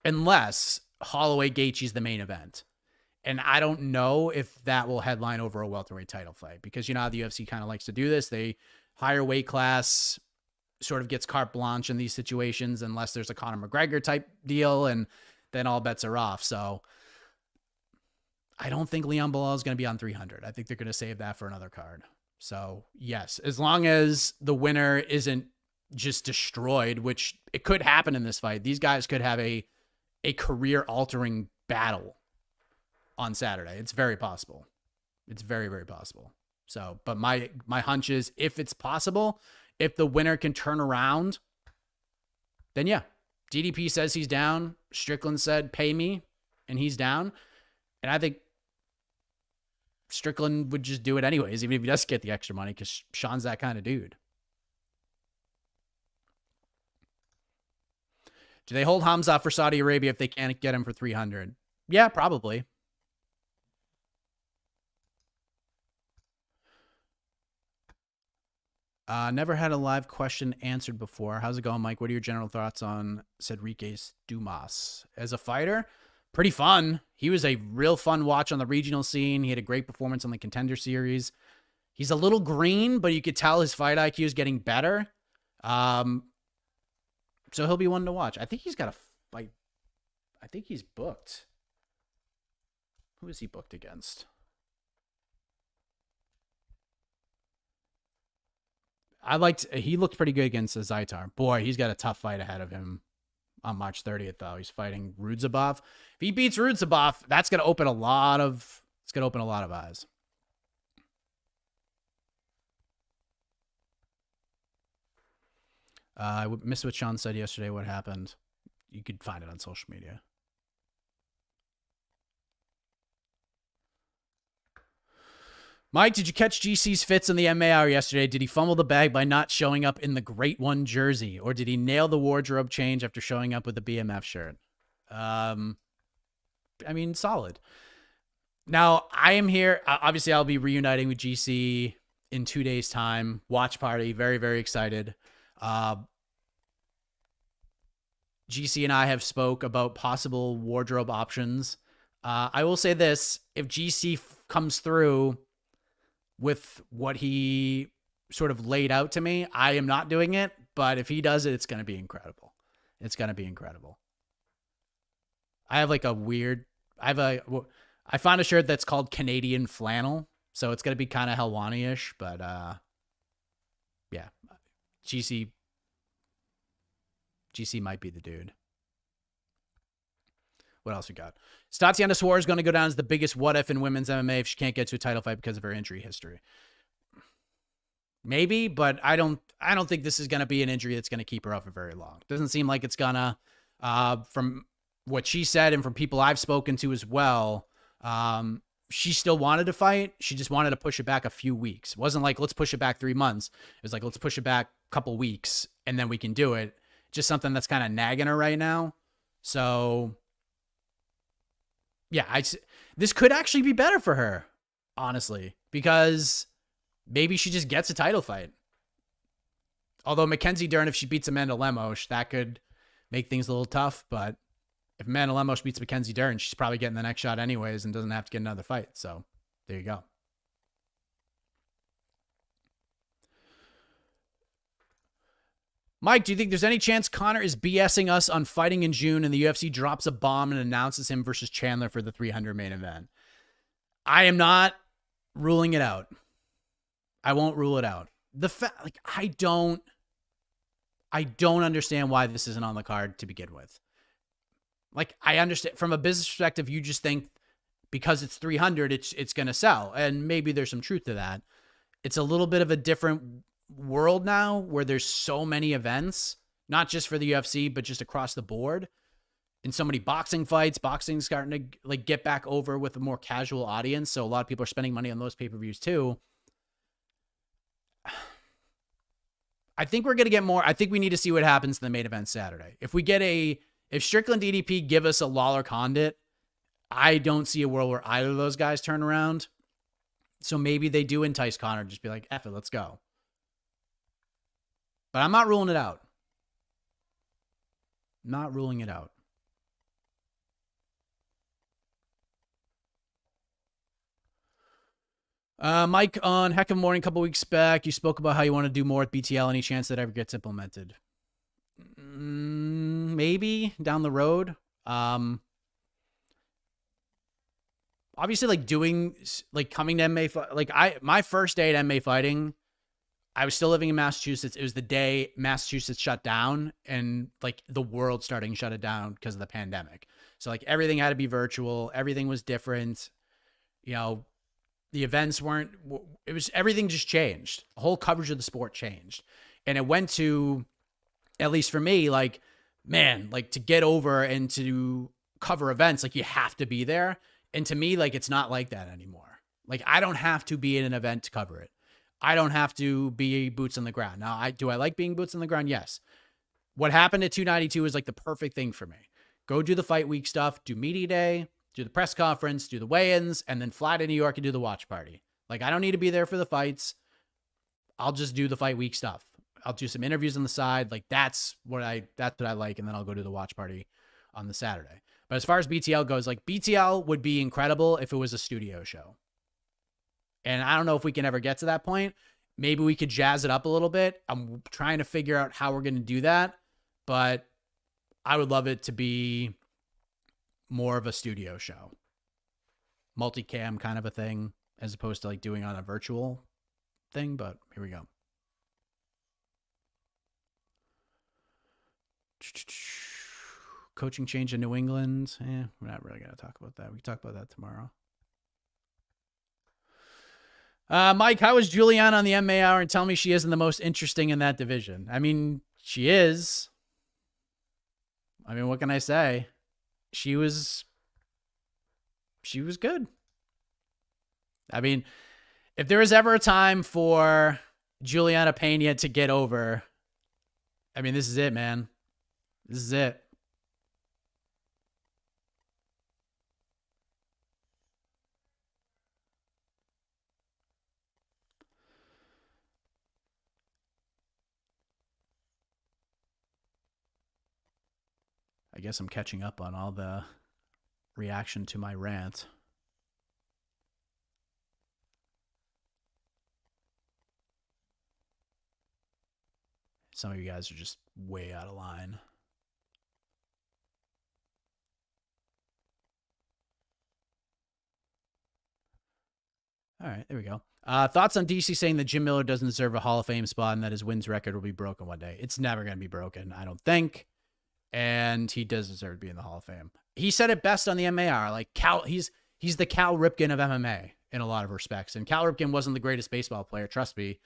Unless Holloway Gaethje's the main event. And I don't know if that will headline over a welterweight title fight. Because you know how the UFC kind of likes to do this. They higher weight class sort of gets carte blanche in these situations unless there's a Conor McGregor type deal. And then all bets are off. So I don't think Leon Belal is going to be on 300. I think they're going to save that for another card. So, yes, as long as the winner isn't just destroyed, which it could happen in this fight. These guys could have a career-altering battle on Saturday. It's very possible. It's very, very possible. So, but my hunch is if it's possible, if the winner can turn around, then yeah. DDP says he's down. Strickland said, pay me, and he's down. And I think Strickland would just do it anyways, even if he does get the extra money, because Sean's that kind of dude. Do they hold Khamzat for Saudi Arabia if they can't get him for 300? Yeah, probably. Never had a live question answered before. How's it going, Mike? What are your general thoughts on Cedric Dumas? As a fighter, pretty fun. He was a real fun watch on the regional scene. He had a great performance on the Contender Series. He's a little green, but you could tell his fight IQ is getting better. So he'll be one to watch. I think he's got a fight. I think he's booked. Who is he booked against? He looked pretty good against Zaitar. Boy, he's got a tough fight ahead of him on March 30th, though. He's fighting Rudzabov. If he beats Rudzabov, that's going to open a lot of eyes. I missed what Sean said yesterday. What happened? You could find it on social media. Mike, did you catch GC's fits in the MMA hour yesterday? Did he fumble the bag by not showing up in the Great One jersey? Or did he nail the wardrobe change after showing up with the BMF shirt? I mean, solid. Now, I am here. Obviously, I'll be reuniting with GC in 2 days' time. Watch party. Very, very excited. GC and I have spoke about possible wardrobe options. I will say this. If GC comes through with what he sort of laid out to me, I am not doing it. But if he does it, it's going to be incredible. It's going to be incredible. I have like a weird... I found a shirt that's called Canadian flannel. So it's going to be kind of Helwani-ish. But yeah. GC might be the dude. What else we got? Tatiana Suarez is going to go down as the biggest what if in women's MMA if she can't get to a title fight because of her injury history. Maybe, but I don't think this is going to be an injury that's going to keep her up for very long. Doesn't seem like it's gonna. From what she said and from people I've spoken to as well, she still wanted to fight. She just wanted to push it back a few weeks. It wasn't like, let's push it back 3 months. It was like, let's push it back a couple weeks and then we can do it. Just something that's kind of nagging her right now. So yeah, this could actually be better for her, honestly, because maybe she just gets a title fight. Although Mackenzie Dern, if she beats Amanda Lemos, that could make things a little tough. But if Amanda Lemos beats Mackenzie Dern, she's probably getting the next shot anyways and doesn't have to get another fight. So there you go. Mike, do you think there's any chance Conor is BSing us on fighting in June and the UFC drops a bomb and announces him versus Chandler for the 300 main event? I am not ruling it out. I won't rule it out. I don't understand why this isn't on the card to begin with. Like, I understand from a business perspective, you just think because it's 300, it's going to sell. And maybe there's some truth to that. It's a little bit of a different world now where there's so many events, not just for the UFC, but just across the board. And so many boxing fights, boxing's starting to like get back over with a more casual audience. So a lot of people are spending money on those pay-per-views too. I think we're going to get more. I think we need to see what happens in the main event Saturday. If Strickland DDP give us a Lawler Condit, I don't see a world where either of those guys turn around. So maybe they do entice Conor, just be like, F it, let's go. But I'm not ruling it out. Not ruling it out. Mike, on Heck of a Morning a couple weeks back, you spoke about how you want to do more with BTL. Any chance that ever gets implemented? Maybe down the road. Obviously, like coming to MMA, my first day at MMA fighting, I was still living in Massachusetts. It was the day Massachusetts shut down and like the world starting to shut it down because of the pandemic. So like everything had to be virtual. Everything was different. You know, the events everything just changed. The whole coverage of the sport changed. And it went to, at least for me, like, man, like to get over and to cover events, like you have to be there. And to me, like, it's not like that anymore. Like I don't have to be in an event to cover it. I don't have to be boots on the ground. Now, do I like being boots on the ground? Yes. What happened at 292 is like the perfect thing for me. Go do the fight week stuff, do media day, do the press conference, do the weigh-ins, and then fly to New York and do the watch party. Like, I don't need to be there for the fights. I'll just do the fight week stuff. I'll do some interviews on the side. Like, that's what I like, and then I'll go to the watch party on the Saturday. But as far as BTL goes, like, BTL would be incredible if it was a studio show. And I don't know if we can ever get to that point. Maybe we could jazz it up a little bit. I'm trying to figure out how we're going to do that. But I would love it to be more of a studio show. Multicam kind of a thing, as opposed to like doing on a virtual thing. But here we go. Coaching change in New England. We're not really going to talk about that. We can talk about that tomorrow. Mike, how is Juliana on the MMA Hour? And tell me she isn't the most interesting in that division. I mean, she is. I mean, what can I say? She was good. I mean, If there is ever a time for Juliana Pena to get over, I mean, this is it, man. This is it. I guess I'm catching up on all the reaction to my rant. Some of you guys are just way out of line. All right, there we go. Thoughts on DC saying that Jim Miller doesn't deserve a Hall of Fame spot and that his wins record will be broken one day? It's never going to be broken, I don't think. And he does deserve to be in the Hall of Fame. He said it best on the MAR. Like he's the Cal Ripken of MMA in a lot of respects. And Cal Ripken wasn't the greatest baseball player, trust me.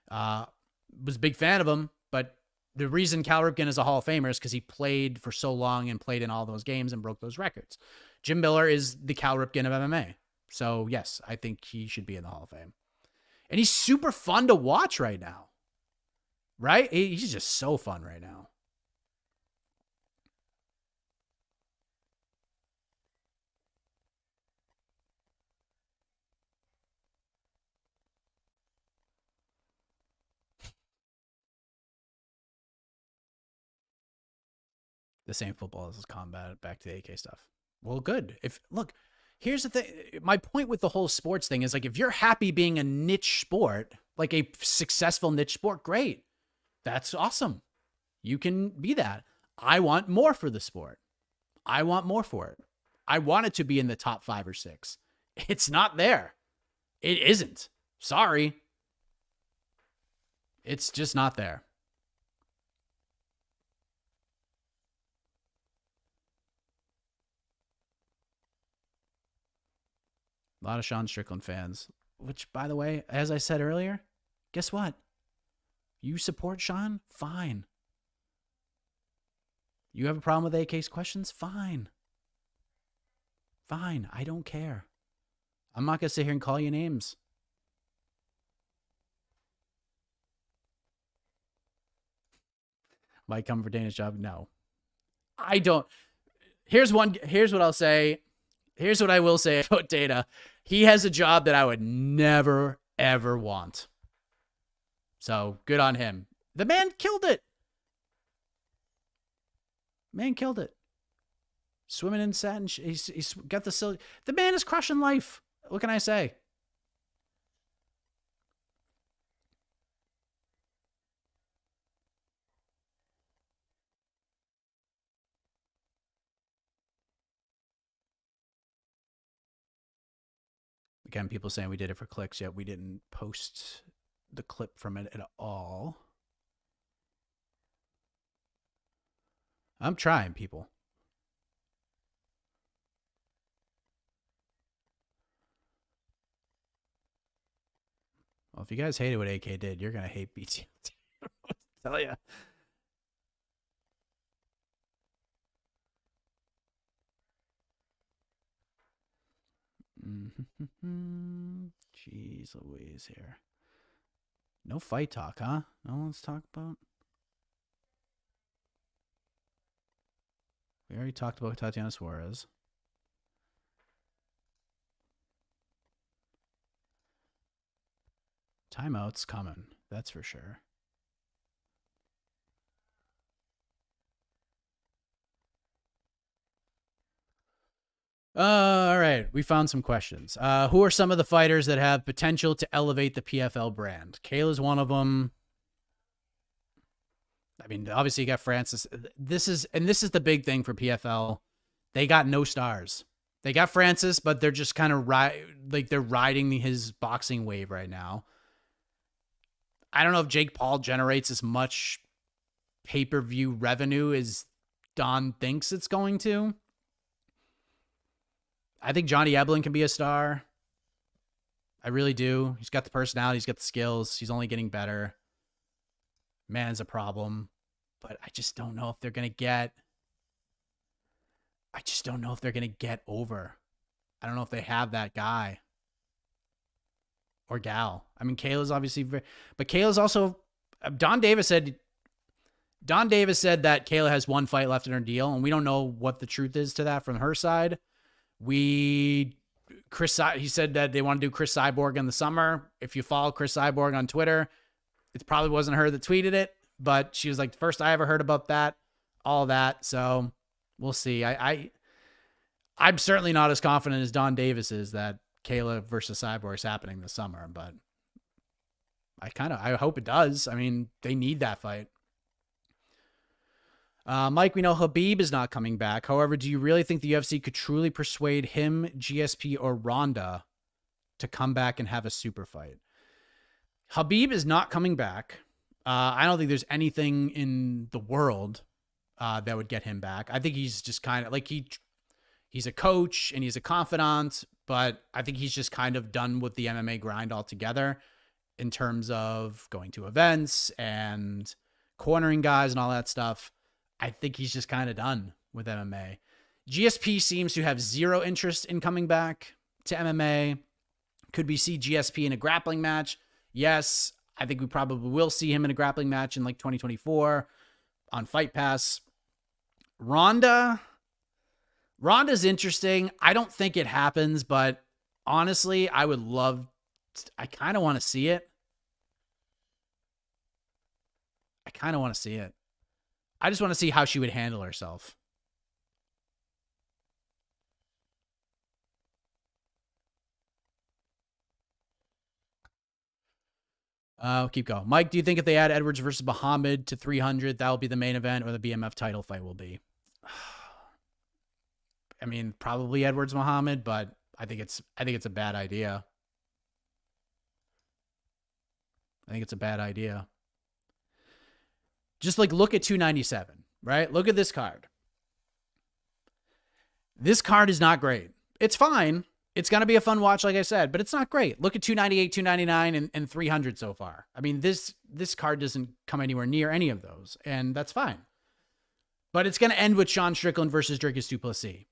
Was a big fan of him, but the reason Cal Ripken is a Hall of Famer is because he played for so long and played in all those games and broke those records. Jim Miller is the Cal Ripken of MMA. So, yes, I think he should be in the Hall of Fame. And he's super fun to watch right now. Right? He's just so fun right now. The same football as combat, back to the AK stuff. Well, good. Look, here's the thing. My point with the whole sports thing is like, if you're happy being a niche sport, like a successful niche sport, great. That's awesome. You can be that. I want more for the sport. I want more for it. I want it to be in the top 5 or 6. It's not there. It isn't. Sorry. It's just not there. A lot of Sean Strickland fans, which, by the way, as I said earlier, guess what? You support Sean? Fine. You have a problem with AK's questions? Fine. Fine. I don't care. I'm not going to sit here and call you names. Might come for Dana's job? No. I don't. Here's what I'll say. Here's what I will say about Dana. He has a job that I would never, ever want. So good on him. The man killed it. Man killed it. Swimming in satin. He's got the silk. The man is crushing life. What can I say? Again, people saying we did it for clicks, yet we didn't post the clip from it at all. I'm trying, people. Well, if you guys hated what AK did, you're going to hate BT. I'll tell you. Jeez Louise here. No fight talk, huh? No one's talk about? We already talked about Tatiana Suarez. Timeout's coming. That's for sure. All right. We found some questions. Who are some of the fighters that have potential to elevate the PFL brand? Kayla's one of them. I mean, obviously you got Francis. This is the big thing for PFL. They got no stars. They got Francis, but they're just kind of they're riding his boxing wave right now. I don't know if Jake Paul generates as much pay-per-view revenue as Don thinks it's going to. I think Johnny Eblin can be a star. I really do. He's got the personality. He's got the skills. He's only getting better. Man's a problem. But I just don't know if they're going to get... I just don't know if they're going to get over. I don't know if they have that guy. or gal. I mean, Kayla's obviously but Kayla's also, Don Davis said that Kayla has one fight left in her deal, and we don't know what the truth is to that from her side. He said that they want to do Chris Cyborg in the summer. If you follow Chris Cyborg on Twitter, it probably wasn't her that tweeted it, but she was like, the first I ever heard about that, all that. So we'll see. I'm certainly not as confident as Don Davis is that Kayla versus Cyborg is happening this summer, but I hope it does. I mean, they need that fight. Mike, we know Khabib is not coming back. However, do you really think the UFC could truly persuade him, GSP, or Ronda to come back and have a super fight? Khabib is not coming back. I don't think there's anything in the world that would get him back. I think he's just kind of like he's a coach and he's a confidant, but I think he's just kind of done with the MMA grind altogether in terms of going to events and cornering guys and all that stuff. I think he's just kind of done with MMA. GSP seems to have zero interest in coming back to MMA. Could we see GSP in a grappling match? Yes, I think we probably will see him in a grappling match in like 2024 on Fight Pass. Ronda's interesting. I don't think it happens, but honestly, I kind of want to see it. I just want to see how she would handle herself. Keep going. Mike, do you think if they add Edwards versus Muhammad to 300, that will be the main event, or the BMF title fight will be? I mean, probably Edwards Muhammad, but I think it's a bad idea. Just like look at 297, right? Look at this card. This card is not great. It's fine. It's going to be a fun watch, like I said, but it's not great. Look at 298, 299, and 300 so far. I mean, this card doesn't come anywhere near any of those, and that's fine. But it's going to end with Sean Strickland versus Dricus du Plessis.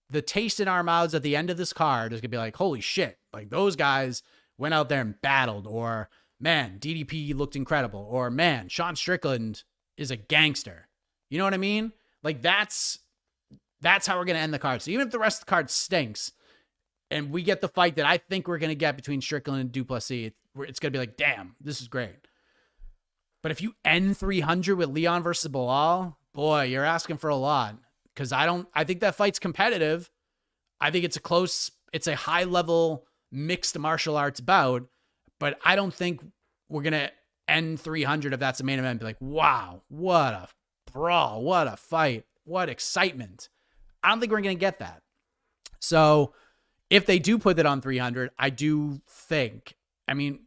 The taste in our mouths at the end of this card is going to be like, holy shit, like those guys went out there and battled, or man, DDP looked incredible, or man, Sean Strickland is a gangster. You know what I mean? Like that's how we're going to end the card. So even if the rest of the card stinks and we get the fight that I think we're going to get between Strickland and du Plessis, it's going to be like, damn, this is great. But if you end 300 with Leon versus Belal, boy, you're asking for a lot. Because I think that fight's competitive. I think it's a high level mixed martial arts bout, but I don't think we're going to end 300 if that's the main event and be like, wow, what a brawl, what a fight, what excitement. I don't think we're going to get that. So if they do put it on 300, I do think, I mean,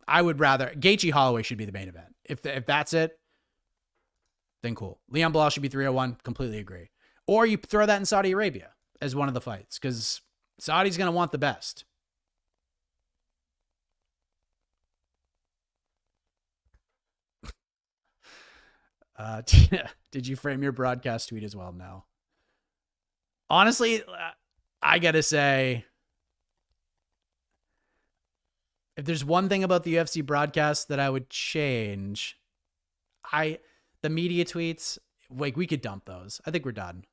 I would rather, Gaethje Holloway should be the main event. If that's it, then cool. Leon Belal should be 301. Completely agree. Or you throw that in Saudi Arabia as one of the fights because Saudi's going to want the best. Did you frame your broadcast tweet as well? No. Honestly, I got to say, if there's one thing about the UFC broadcast that I would change, the media tweets, like we could dump those. I think we're done.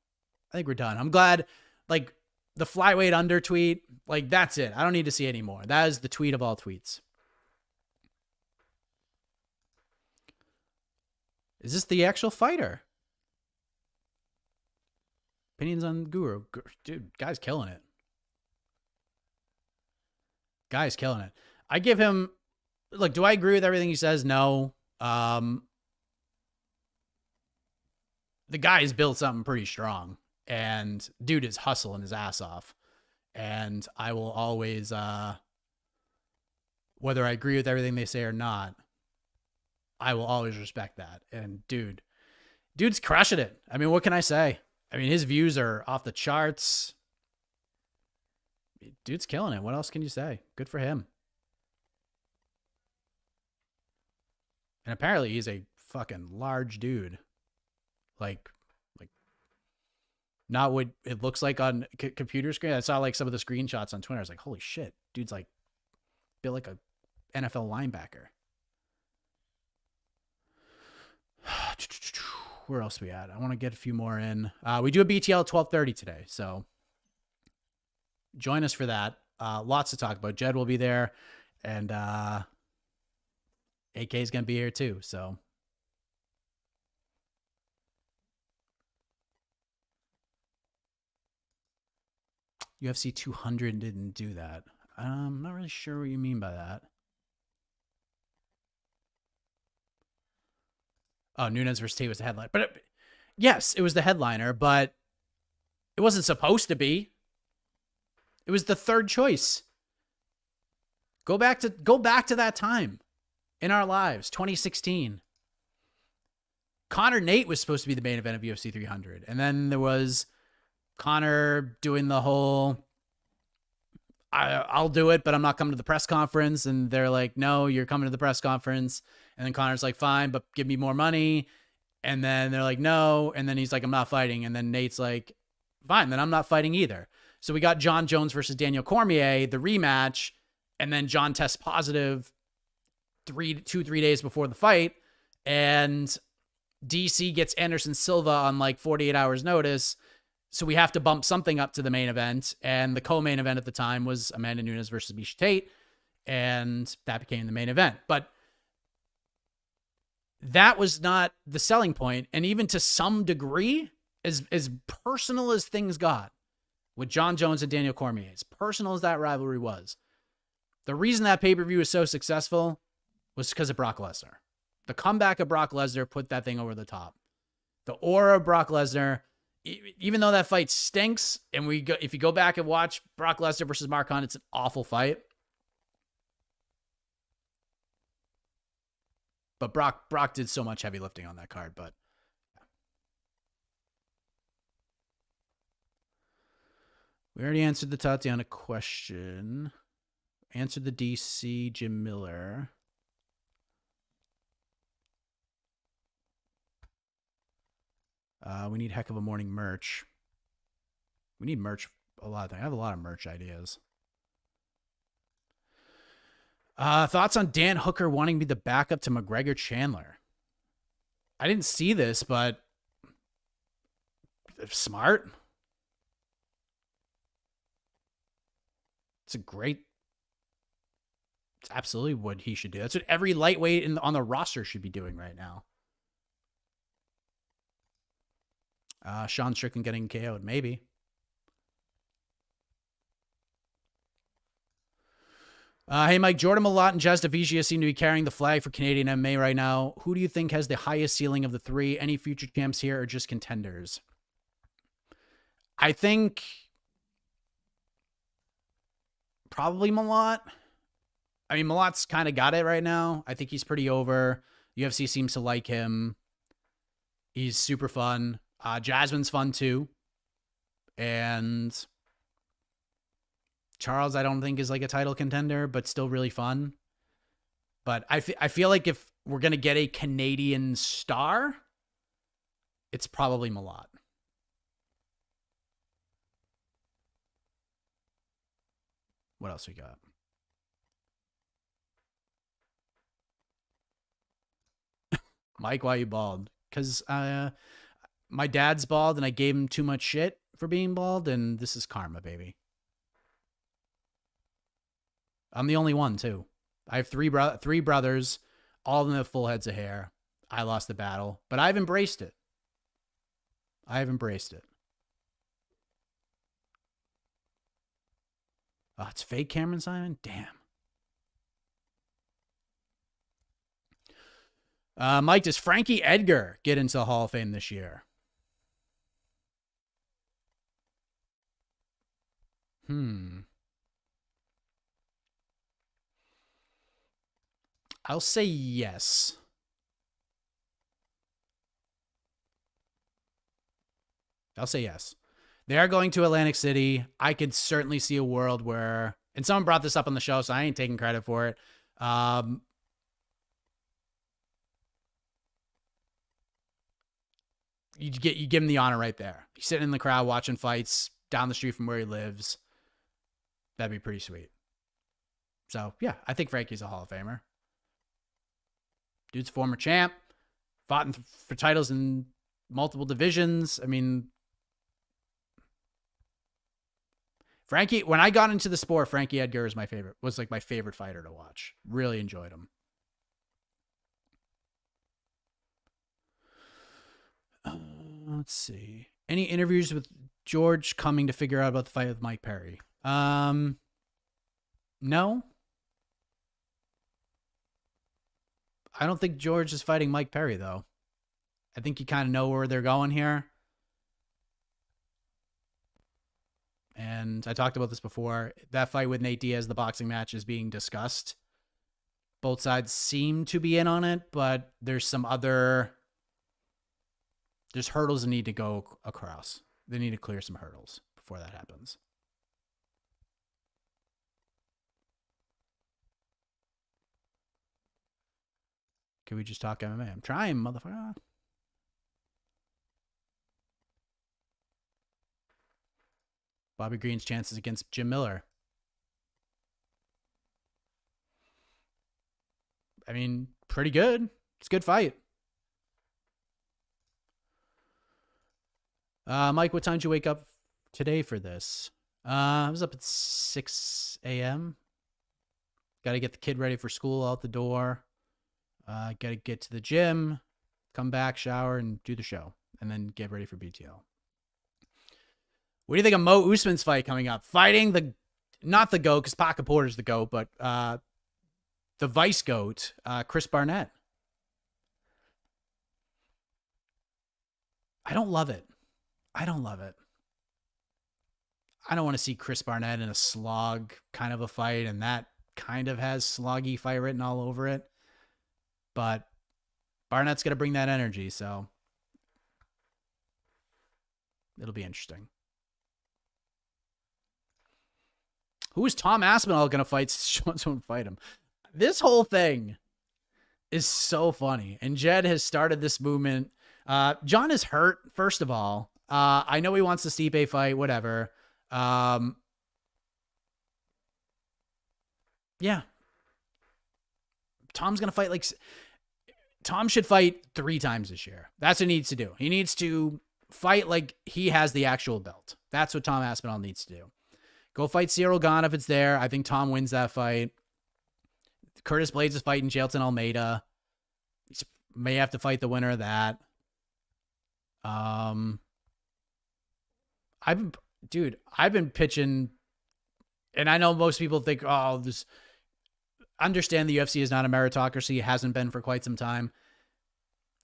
I'm glad, like the flyweight under tweet, like that's it. I don't need to see any more. That is the tweet of all tweets. Is this the actual fighter? Opinions on Guru. Dude, guy's killing it. I give him, look, do I agree with everything he says? No. The guy's built something pretty strong, and dude is hustling his ass off. And I will always, whether I agree with everything they say or not, I will always respect that. And dude's crushing it. I mean, what can I say? I mean, his views are off the charts. Dude's killing it. What else can you say? Good for him. And apparently he's a fucking large dude. Like not what it looks like on computer screen. I saw like some of the screenshots on Twitter. I was like, holy shit, dude's like built like a NFL linebacker. Where else we at? I want to get a few more in. We do a BTL at 12:30 today, so join us for that. Lots to talk about. Jed will be there, and AK is going to be here too, so. UFC 200 didn't do that. I'm not really sure what you mean by that. Oh, Nunes versus Tate was the headline. But yes, it was the headliner, but it wasn't supposed to be. It was the third choice. Go back to that time in our lives, 2016. Conor Nate was supposed to be the main event of UFC 300. And then there was Conor doing the whole, I'll do it, but I'm not coming to the press conference. And they're like, no, you're coming to the press conference. And then Conor's like, fine, but give me more money. And then they're like, no. And then he's like, I'm not fighting. And then Nate's like, fine, then I'm not fighting either. So we got John Jones versus Daniel Cormier, the rematch. And then John tests positive 3 days before the fight. And DC gets Anderson Silva on like 48 hours notice. So we have to bump something up to the main event. And the co-main event at the time was Amanda Nunes versus Miesha Tate. And that became the main event. But that was not the selling point. And even to some degree, as personal as things got with John Jones and Daniel Cormier, as personal as that rivalry was, the reason that pay-per-view was so successful was because of Brock Lesnar. The comeback of Brock Lesnar put that thing over the top. The aura of Brock Lesnar, even though that fight stinks, and if you go back and watch Brock Lesnar versus Mark Hunt, it's an awful fight. But Brock did so much heavy lifting on that card, but we already answered the Tatiana question. Answered the DC Jim Miller. We need heck of a morning merch. We need merch a lot of things. I have a lot of merch ideas. Thoughts on Dan Hooker wanting to be the backup to McGregor Chandler? I didn't see this, but smart. It's absolutely what he should do. That's what every lightweight on the roster should be doing right now. Sean Strickland getting KO'd, maybe. Hey, Mike, Jordan Malott and Jazz Davizia seem to be carrying the flag for Canadian MMA right now. Who do you think has the highest ceiling of the three? Any future champs here or just contenders? I think probably Malott. I mean, Malott's kind of got it right now. I think he's pretty over. UFC seems to like him. He's super fun. Jasmine's fun too. And Charles, I don't think is like a title contender, but still really fun. But I feel like if we're going to get a Canadian star, it's probably Malott. What else we got? Mike, why you bald? Because my dad's bald and I gave him too much shit for being bald, and this is karma, baby. I'm the only one, too. I have three brothers. All of them have full heads of hair. I lost the battle, but I've embraced it. Oh, it's fake Cameron Simon? Damn. Mike, does Frankie Edgar get into the Hall of Fame this year? I'll say yes. They are going to Atlantic City. I could certainly see a world where, and someone brought this up on the show, so I ain't taking credit for it. you give him the honor right there. He's sitting in the crowd watching fights down the street from where he lives. That'd be pretty sweet. So, yeah, I think Frankie's a Hall of Famer. Dude's a former champ. Fought for titles in multiple divisions. I mean, Frankie, when I got into the sport, Frankie Edgar was like my favorite fighter to watch. Really enjoyed him. Let's see. Any interviews with George coming to figure out about the fight with Mike Perry? No. I don't think George is fighting Mike Perry, though. I think you kind of know where they're going here. And I talked about this before. That fight with Nate Diaz, the boxing match, is being discussed. Both sides seem to be in on it, but there's hurdles that need to go across. They need to clear some hurdles before that happens. Can we just talk MMA? I'm trying, motherfucker. Bobby Green's chances against Jim Miller. I mean, pretty good. It's a good fight. Mike, what time did you wake up today for this? I was up at 6 a.m. Got to get the kid ready for school out the door. Got to get to the gym, come back, shower, and do the show, and then get ready for BTL. What do you think of Mo Usman's fight coming up? Fighting not the GOAT, because Paca Porter's the GOAT, but the vice GOAT, Chris Barnett. I don't love it. I don't want to see Chris Barnett in a slog kind of a fight, and that kind of has sloggy fight written all over it. But Barnett's going to bring that energy, so it'll be interesting. Who is Tom Aspinall going to fight? Sean's going to fight him. This whole thing is so funny, and Jed has started this movement. John is hurt, first of all. I know he wants the Stipe fight, whatever. Yeah. Tom's going to fight Tom should fight 3 times this year. That's what he needs to do. He needs to fight like he has the actual belt. That's what Tom Aspinall needs to do. Go fight Cyril Gane if it's there. I think Tom wins that fight. Curtis Blades is fighting Jailton Almeida. He may have to fight the winner of that. I've been pitching, and I know most people think, understand the UFC is not a meritocracy. It hasn't been for quite some time.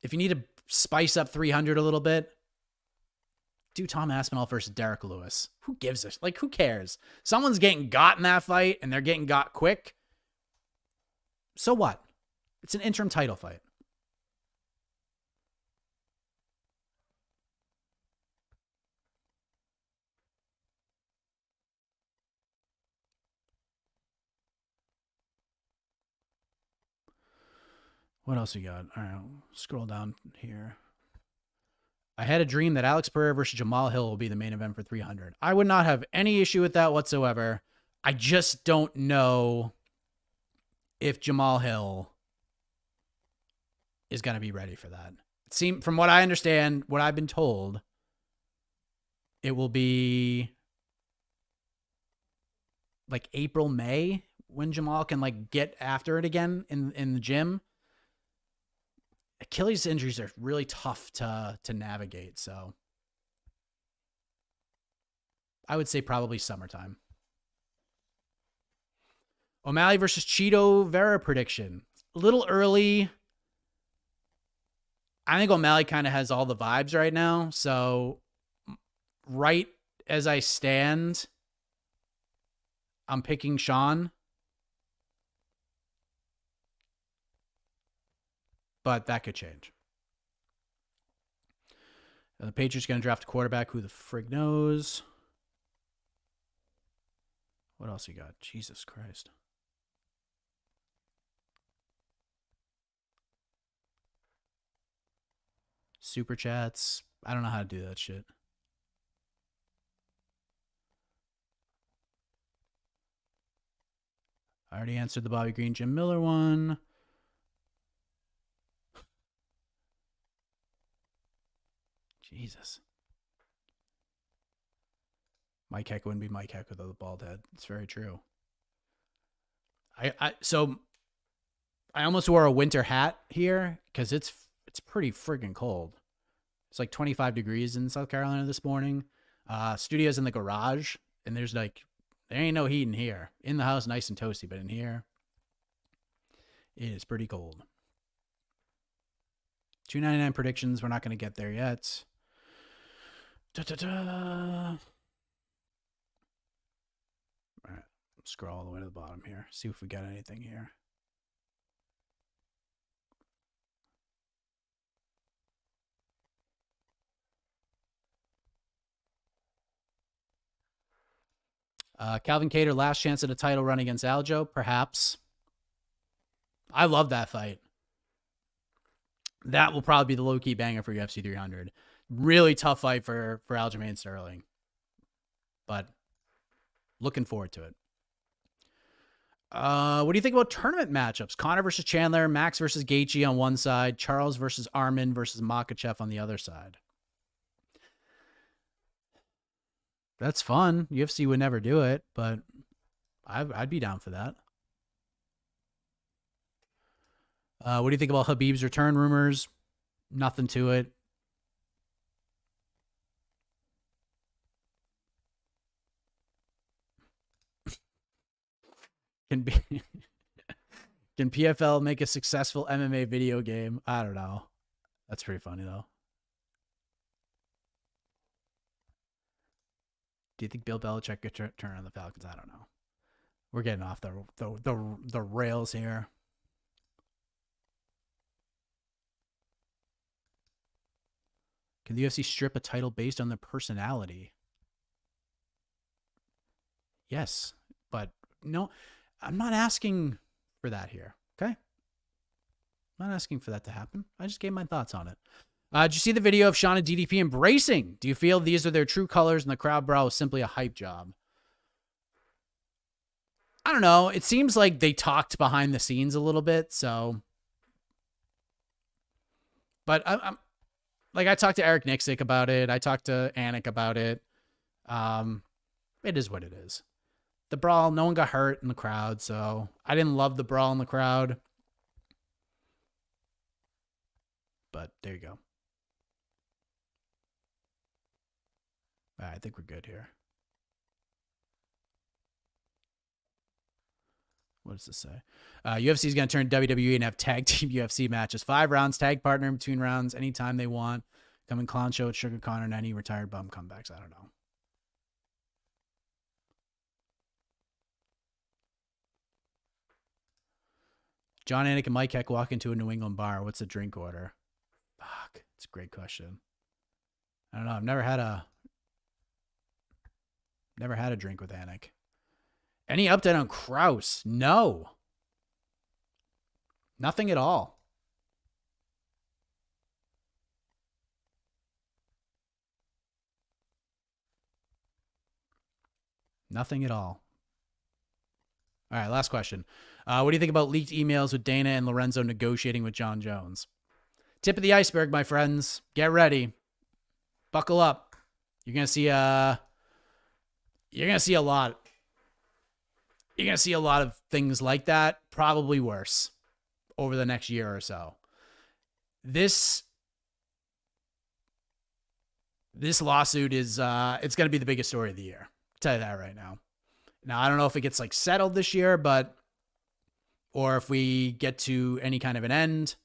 If you need to spice up 300 a little bit, do Tom Aspinall versus Derrick Lewis. Who gives a who cares? Someone's getting got in that fight, and they're getting got quick. So what? It's an interim title fight. What else you got? All right, scroll down here. I had a dream that Alex Pereira versus Jamal Hill will be the main event for 300. I would not have any issue with that whatsoever. I just don't know if Jamal Hill is going to be ready for that. From what I understand, what I've been told, it will be like April, May when Jamal can get after it again in the gym. Achilles injuries are really tough to navigate, so I would say probably summertime. O'Malley versus Cheeto Vera prediction. A little early. I think O'Malley kind of has all the vibes right now, so right as I stand, I'm picking Sean. But that could change. The Patriots going to draft a quarterback. Who the frig knows? What else you got? Jesus Christ. Super chats. I don't know how to do that shit. I already answered the Bobby Green, Jim Miller one. Jesus. Mike Heck wouldn't be Mike Heck without the bald head. It's very true. So I almost wore a winter hat here because it's pretty friggin' cold. It's like 25 degrees in South Carolina this morning. Studio's in the garage, and there's like, there ain't no heat in here. In the house, nice and toasty, but in here, it is pretty cold. 299 predictions. We're not going to get there yet. All right, scroll all the way to the bottom here. See if we got anything here. Calvin Kattar, last chance at a title run against Aljo, perhaps. I love that fight. That will probably be the low-key banger for UFC 300. Really tough fight for Aljamain Sterling. But looking forward to it. What do you think about tournament matchups? Conor versus Chandler, Max versus Gaethje on one side, Charles versus Arman versus Makhachev on the other side. That's fun. UFC would never do it, but I'd be down for that. What do you think about Khabib's return rumors? Nothing to it. Can PFL make a successful MMA video game? I don't know. That's pretty funny though. Do you think Bill Belichick could turn on the Falcons? I don't know. We're getting off the rails here. Can the UFC strip a title based on their personality? Yes, but no, I'm not asking for that here, okay? I'm not asking for that to happen. I just gave my thoughts on it. Did you see the video of Sean and DDP embracing? Do you feel these are their true colors and the crowd brawl is simply a hype job? I don't know. It seems like they talked behind the scenes a little bit, so. But I'm like, I talked to Eric Nixick about it. I talked to Anik about it. It is what it is. The brawl, no one got hurt in the crowd, so I didn't love the brawl in the crowd. But there you go. All right, I think we're good here. What does this say? UFC is going to turn WWE and have tag team UFC matches. 5 rounds, tag partner in between rounds, anytime they want. Come in clown show at Sugar Connor and any retired bum comebacks. I don't know. John Anik and Mike Heck walk into a New England bar. What's the drink order? Fuck, it's a great question. I don't know. I've never had a drink with Anik. Any update on Kraus? No. Nothing at all. Nothing at all. All right, last question. What do you think about leaked emails with Dana and Lorenzo negotiating with John Jones? Tip of the iceberg, my friends. Get ready. Buckle up. You're gonna see a lot. You're gonna see a lot of things like that, probably worse, over the next year or so. This lawsuit is it's gonna be the biggest story of the year. I'll tell you that right now. Now I don't know if it gets like settled this year, or if we get to any kind of an end.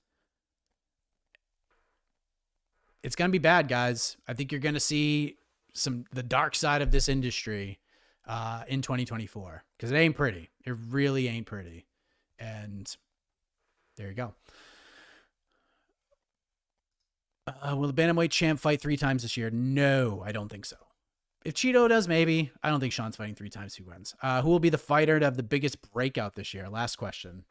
It's going to be bad, guys. I think you're going to see the dark side of this industry in 2024 because it ain't pretty. It really ain't pretty. And there you go. Will the bantamweight champ fight 3 times this year? No, I don't think so. If Cheeto does, maybe. I don't think Sean's fighting 3 times. Who wins? Who will be the fighter to have the biggest breakout this year? Last question.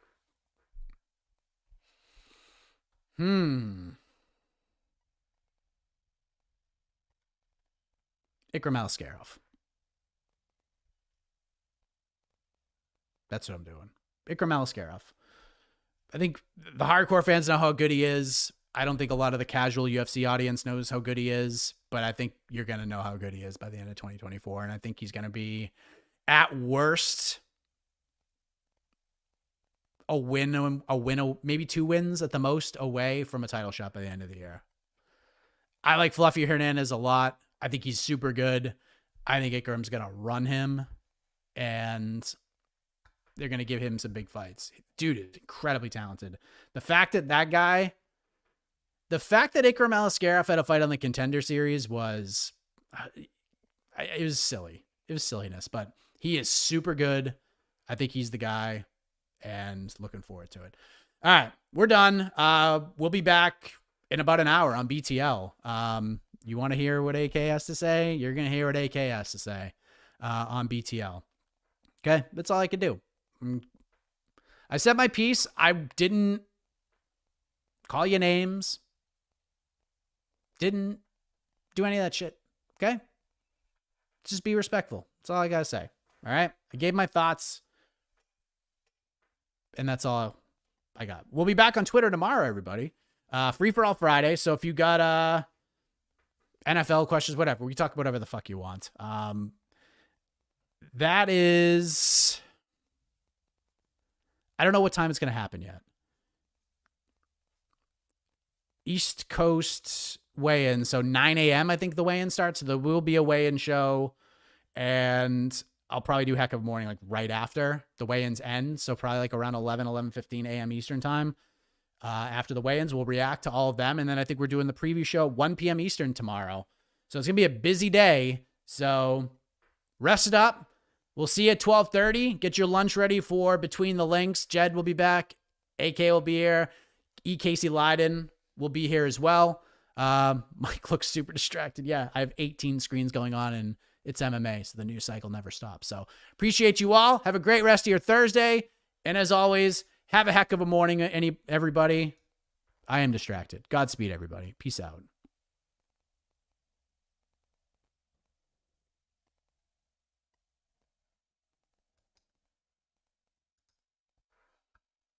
Ikram Aliskerov. That's what I'm doing. Ikram Aliskerov. I think the hardcore fans know how good he is. I don't think a lot of the casual UFC audience knows how good he is, but I think you're going to know how good he is by the end of 2024. And I think he's going to be, at worst, a win, maybe 2 wins at the most away from a title shot by the end of the year. I like Fluffy Hernandez a lot. I think he's super good. I think Ikram's going to run him, and they're going to give him some big fights. Dude is incredibly talented. The fact that Ikram Aliskerov had a fight on the Contender Series was, it was silly. It was silliness, but he is super good. I think he's the guy, and looking forward to it. All right, we're done. We'll be back in about an hour on BTL. You want to hear what AK has to say? You're going to hear what AK has to say on BTL. Okay, that's all I could do. I said my piece. I didn't call you names. Didn't do any of that shit. Okay? Just be respectful. That's all I got to say. All right? I gave my thoughts, and that's all I got. We'll be back on Twitter tomorrow, everybody. Free for all Friday. So if you got NFL questions, whatever, we can talk whatever the fuck you want. That is, I don't know what time it's going to happen yet. East Coast weigh-in, so 9 a.m. I think the weigh-in starts. So there will be a weigh-in show, and I'll probably do Heck of a Morning like right after the weigh-ins end. So probably like around 11:15 a.m. Eastern time. After the weigh-ins, we'll react to all of them. And then I think we're doing the preview show 1 p.m. Eastern tomorrow. So it's going to be a busy day. So rest it up. We'll see you at 12:30. Get your lunch ready for Between the Links. Jed will be back. AK will be here. E. Casey Leiden will be here as well. Mike looks super distracted. Yeah, I have 18 screens going on, and it's MMA, so the news cycle never stops. So appreciate you all. Have a great rest of your Thursday. And as always, have a heck of a morning, everybody. I am distracted. Godspeed, everybody. Peace out.